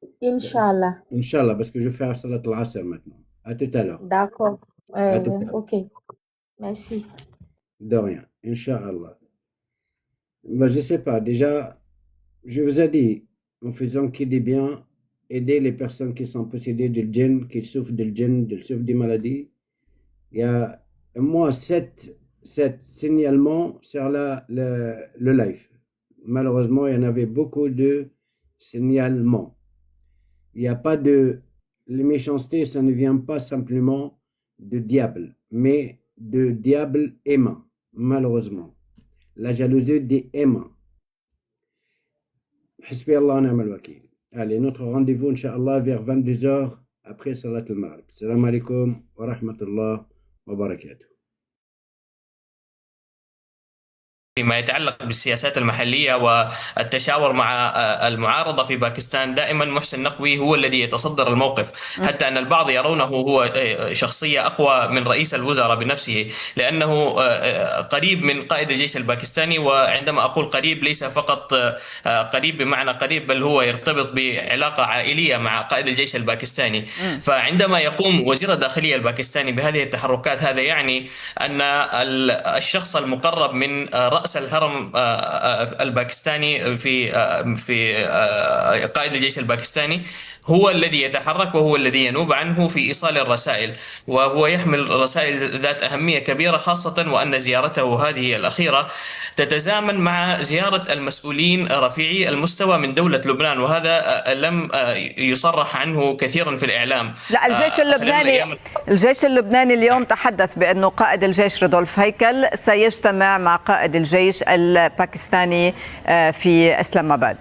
Inch'Allah. Inch'Allah, parce que je fais Salat al-Asr maintenant. À tout à l'heure. D'accord. À tout à l'heure. Ok. Merci. De rien. Inch'Allah. Ben, je ne sais pas. Déjà, je vous ai dit, en faisant que des biens, aider les personnes qui sont possédées de djinn, qui souffrent de djinn, qui souffrent des maladies. Il y a au moins 7 signalements sur le live. Malheureusement, il y en avait beaucoup de signalements. Il n'y a pas de... Les méchancetés, ça ne vient pas simplement de diable, mais de diable aimant, malheureusement. La jalousie des aimants. Hasbi Allah wa ni'mal wakil. Allez, notre rendez-vous, Inch'Allah, vers 22h après Salat al-Maghrib. Salam alaikum wa rahmatullah wa barakatuh. فيما يتعلق بالسياسات المحلية والتشاور مع المعارضة في باكستان، دائما محسن نقوي هو الذي يتصدر الموقف، حتى أن البعض يرونه هو شخصية أقوى من رئيس الوزراء بنفسه، لأنه قريب من قائد الجيش الباكستاني. وعندما أقول قريب ليس فقط قريب بمعنى قريب، بل هو يرتبط بعلاقة عائلية مع قائد الجيش الباكستاني. فعندما يقوم وزير الداخلية الباكستاني بهذه التحركات، هذا يعني أن الشخص المقرب من رأس الهرم الباكستاني في قائد الجيش الباكستاني هو الذي يتحرك، وهو الذي ينوب عنه في إيصال الرسائل، وهو يحمل رسائل ذات أهمية كبيرة، خاصة وأن زيارته هذه الأخيرة تتزامن مع زيارة المسؤولين رفيعي المستوى من دولة لبنان، وهذا لم يصرح عنه كثيرا في الإعلام. لا، الجيش اللبناني اليوم تحدث بأنه قائد الجيش رودولف هيكل سيجتمع مع قائد الجيش الباكستاني في إسلام آباد.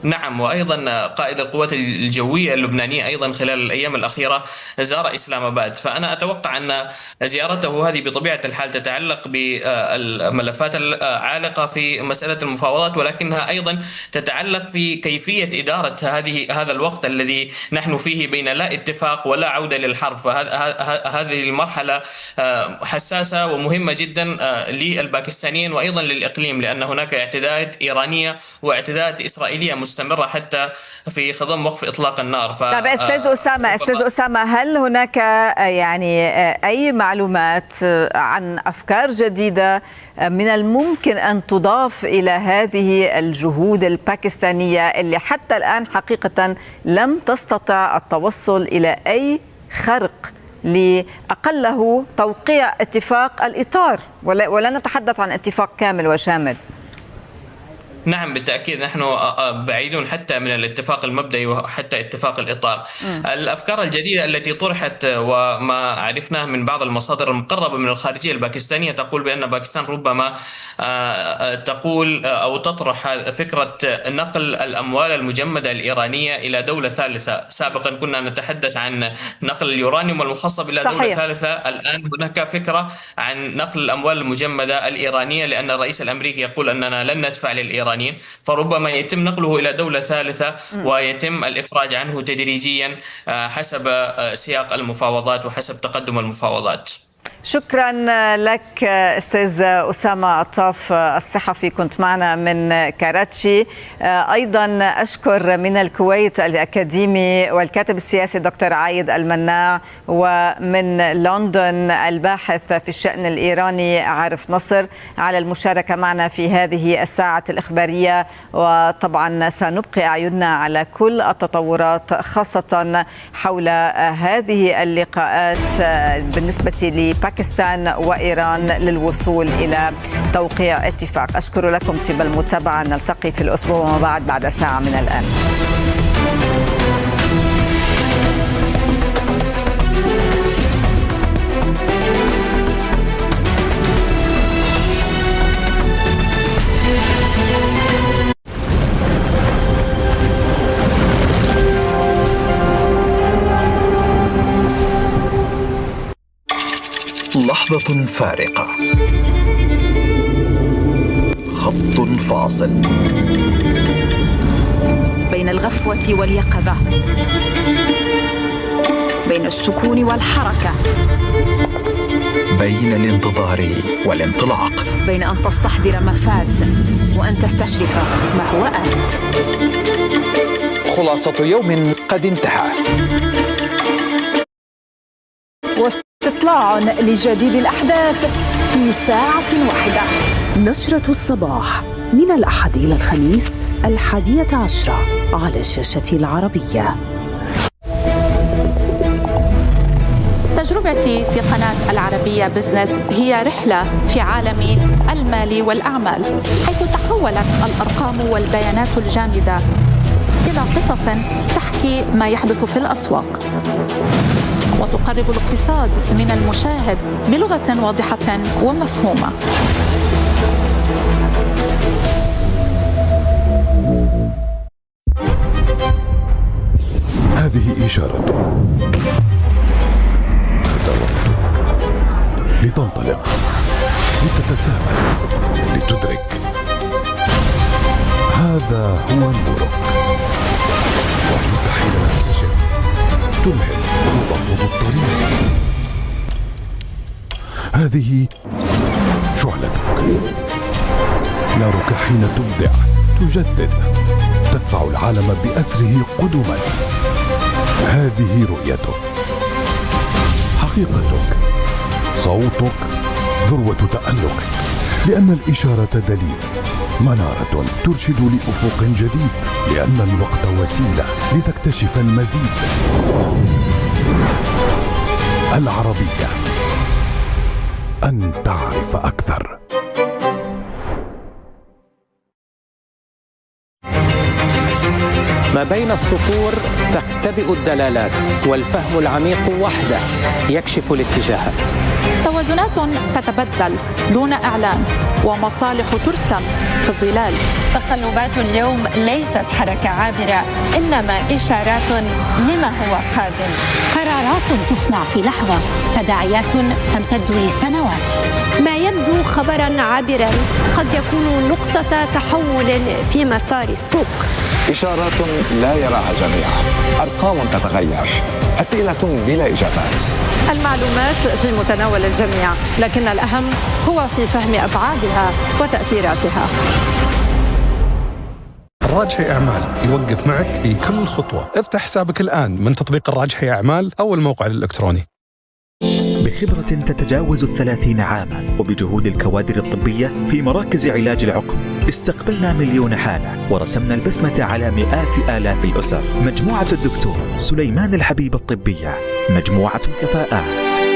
نعم، وأيضا قائد القوات الجوية اللبنانية أيضا خلال الأيام الأخيرة زار إسلام آباد. فأنا أتوقع أن زيارته هذه بطبيعة الحال تتعلق بالملفات العالقة في مسألة المفاوضات، ولكنها أيضا تتعلق في كيفية إدارة هذا الوقت الذي نحن فيه بين لا اتفاق ولا عودة للحرب. فهذه المرحلة حساسة ومهمة جدا للباكستانيين وأيضا للإقليم، لأن هناك اعتداءات إيرانية واعتداءات إسرائيلية مستمرة حتى في خضم وقف إطلاق النار. طيب أستاذ أسامة، هل هناك يعني أي معلومات عن أفكار جديدة من الممكن أن تضاف إلى هذه الجهود الباكستانية اللي حتى الآن حقيقة لم تستطع التوصل إلى أي خرق لأقله توقيع اتفاق الإطار، ولا نتحدث عن اتفاق كامل وشامل؟ نعم بالتأكيد، نحن بعيدون حتى من الاتفاق المبدئي وحتى اتفاق الإطار. الأفكار الجديدة التي طرحت وما عرفناه من بعض المصادر المقربة من الخارجية الباكستانية تقول بأن باكستان ربما تقول أو تطرح فكرة نقل الأموال المجمدة الإيرانية إلى دولة ثالثة. سابقا كنا نتحدث عن نقل اليورانيوم المخصب إلى دولة ثالثة، الآن هناك فكرة عن نقل الأموال المجمدة الإيرانية، لأن الرئيس الأمريكي يقول أننا لن ندفع للإيرانيين، فربما يتم نقله إلى دولة ثالثة ويتم الإفراج عنه تدريجيا حسب سياق المفاوضات وحسب تقدم المفاوضات. شكرا لك أستاذ أسامة الطاف الصحفي، كنت معنا من كاراتشي. أيضا أشكر من الكويت الأكاديمي والكاتب السياسي دكتور عايد المناع، ومن لندن الباحث في الشأن الإيراني عارف نصر على المشاركة معنا في هذه الساعة الإخبارية. وطبعا سنبقي أعيننا على كل التطورات خاصة حول هذه اللقاءات بالنسبة لباكستان وإيران للوصول إلى توقيع اتفاق. أشكر لكم طيب المتابعة، نلتقي في الأسبوع وما بعد ساعة من الآن. لحظة فارقة، خط فاصل بين الغفوة واليقظة، بين السكون والحركة، بين الانتظار والانطلاق، بين أن تستحضر ما فات وأن تستشرف ما هو آت. خلاصة يوم قد انتهى، واستطلاع لجديد الأحداث في ساعة واحدة. نشرة الصباح من الأحد إلى الخميس 11 على الشاشة العربية. تجربتي في قناة العربية بزنس هي رحلة في عالم المال والأعمال، حيث تحولت الأرقام والبيانات الجامدة إلى قصص تحكي ما يحدث في الأسواق، وتقرب الاقتصاد من المشاهد بلغة واضحة ومفهومة. هذه إشارة، هذا وقتك لتنطلق، لتتساءل، لتدرك. هذا هو نورك، وجهك حين تكتشف، تمهل وتطلب الطريق. هذه شعلتك، نارك حين تبدع، تجدد، تدفع العالم بأسره قدما. هذه رؤيتك، حقيقتك، صوتك، ذروة تألقك، لأن الإشارة دليل، منارة ترشد لأفق جديد، لأن الوقت وسيلة لتكتشف المزيد. العربية، أن تعرف أكثر. ما بين السطور تختبئ الدلالات، والفهم العميق وحده يكشف الاتجاهات. توازنات تتبدل دون إعلان، ومصالح ترسم في الظلال. تقلبات اليوم ليست حركة عابرة، إنما إشارات لما هو قادم. قرارات تصنع في لحظة، تداعيات تمتد لسنوات. ما يبدو خبرا عابرا قد يكون نقطة تحول في مسار السوق. إشارات لا يراها جميعا، أرقام تتغير، أسئلة بلا إجابات. المعلومات في متناول الجميع، لكن الأهم هو في فهم أبعادها وتأثيراتها. الراجحي أعمال يوقف معك في كل خطوة. افتح حسابك الآن من تطبيق الراجحي أعمال أو الموقع الإلكتروني. بخبرة تتجاوز 30 عاما وبجهود الكوادر الطبية في مراكز علاج العقم، استقبلنا مليون حالة ورسمنا البسمة على مئات آلاف الأسر. مجموعة الدكتور سليمان الحبيب الطبية، مجموعة كفاءات.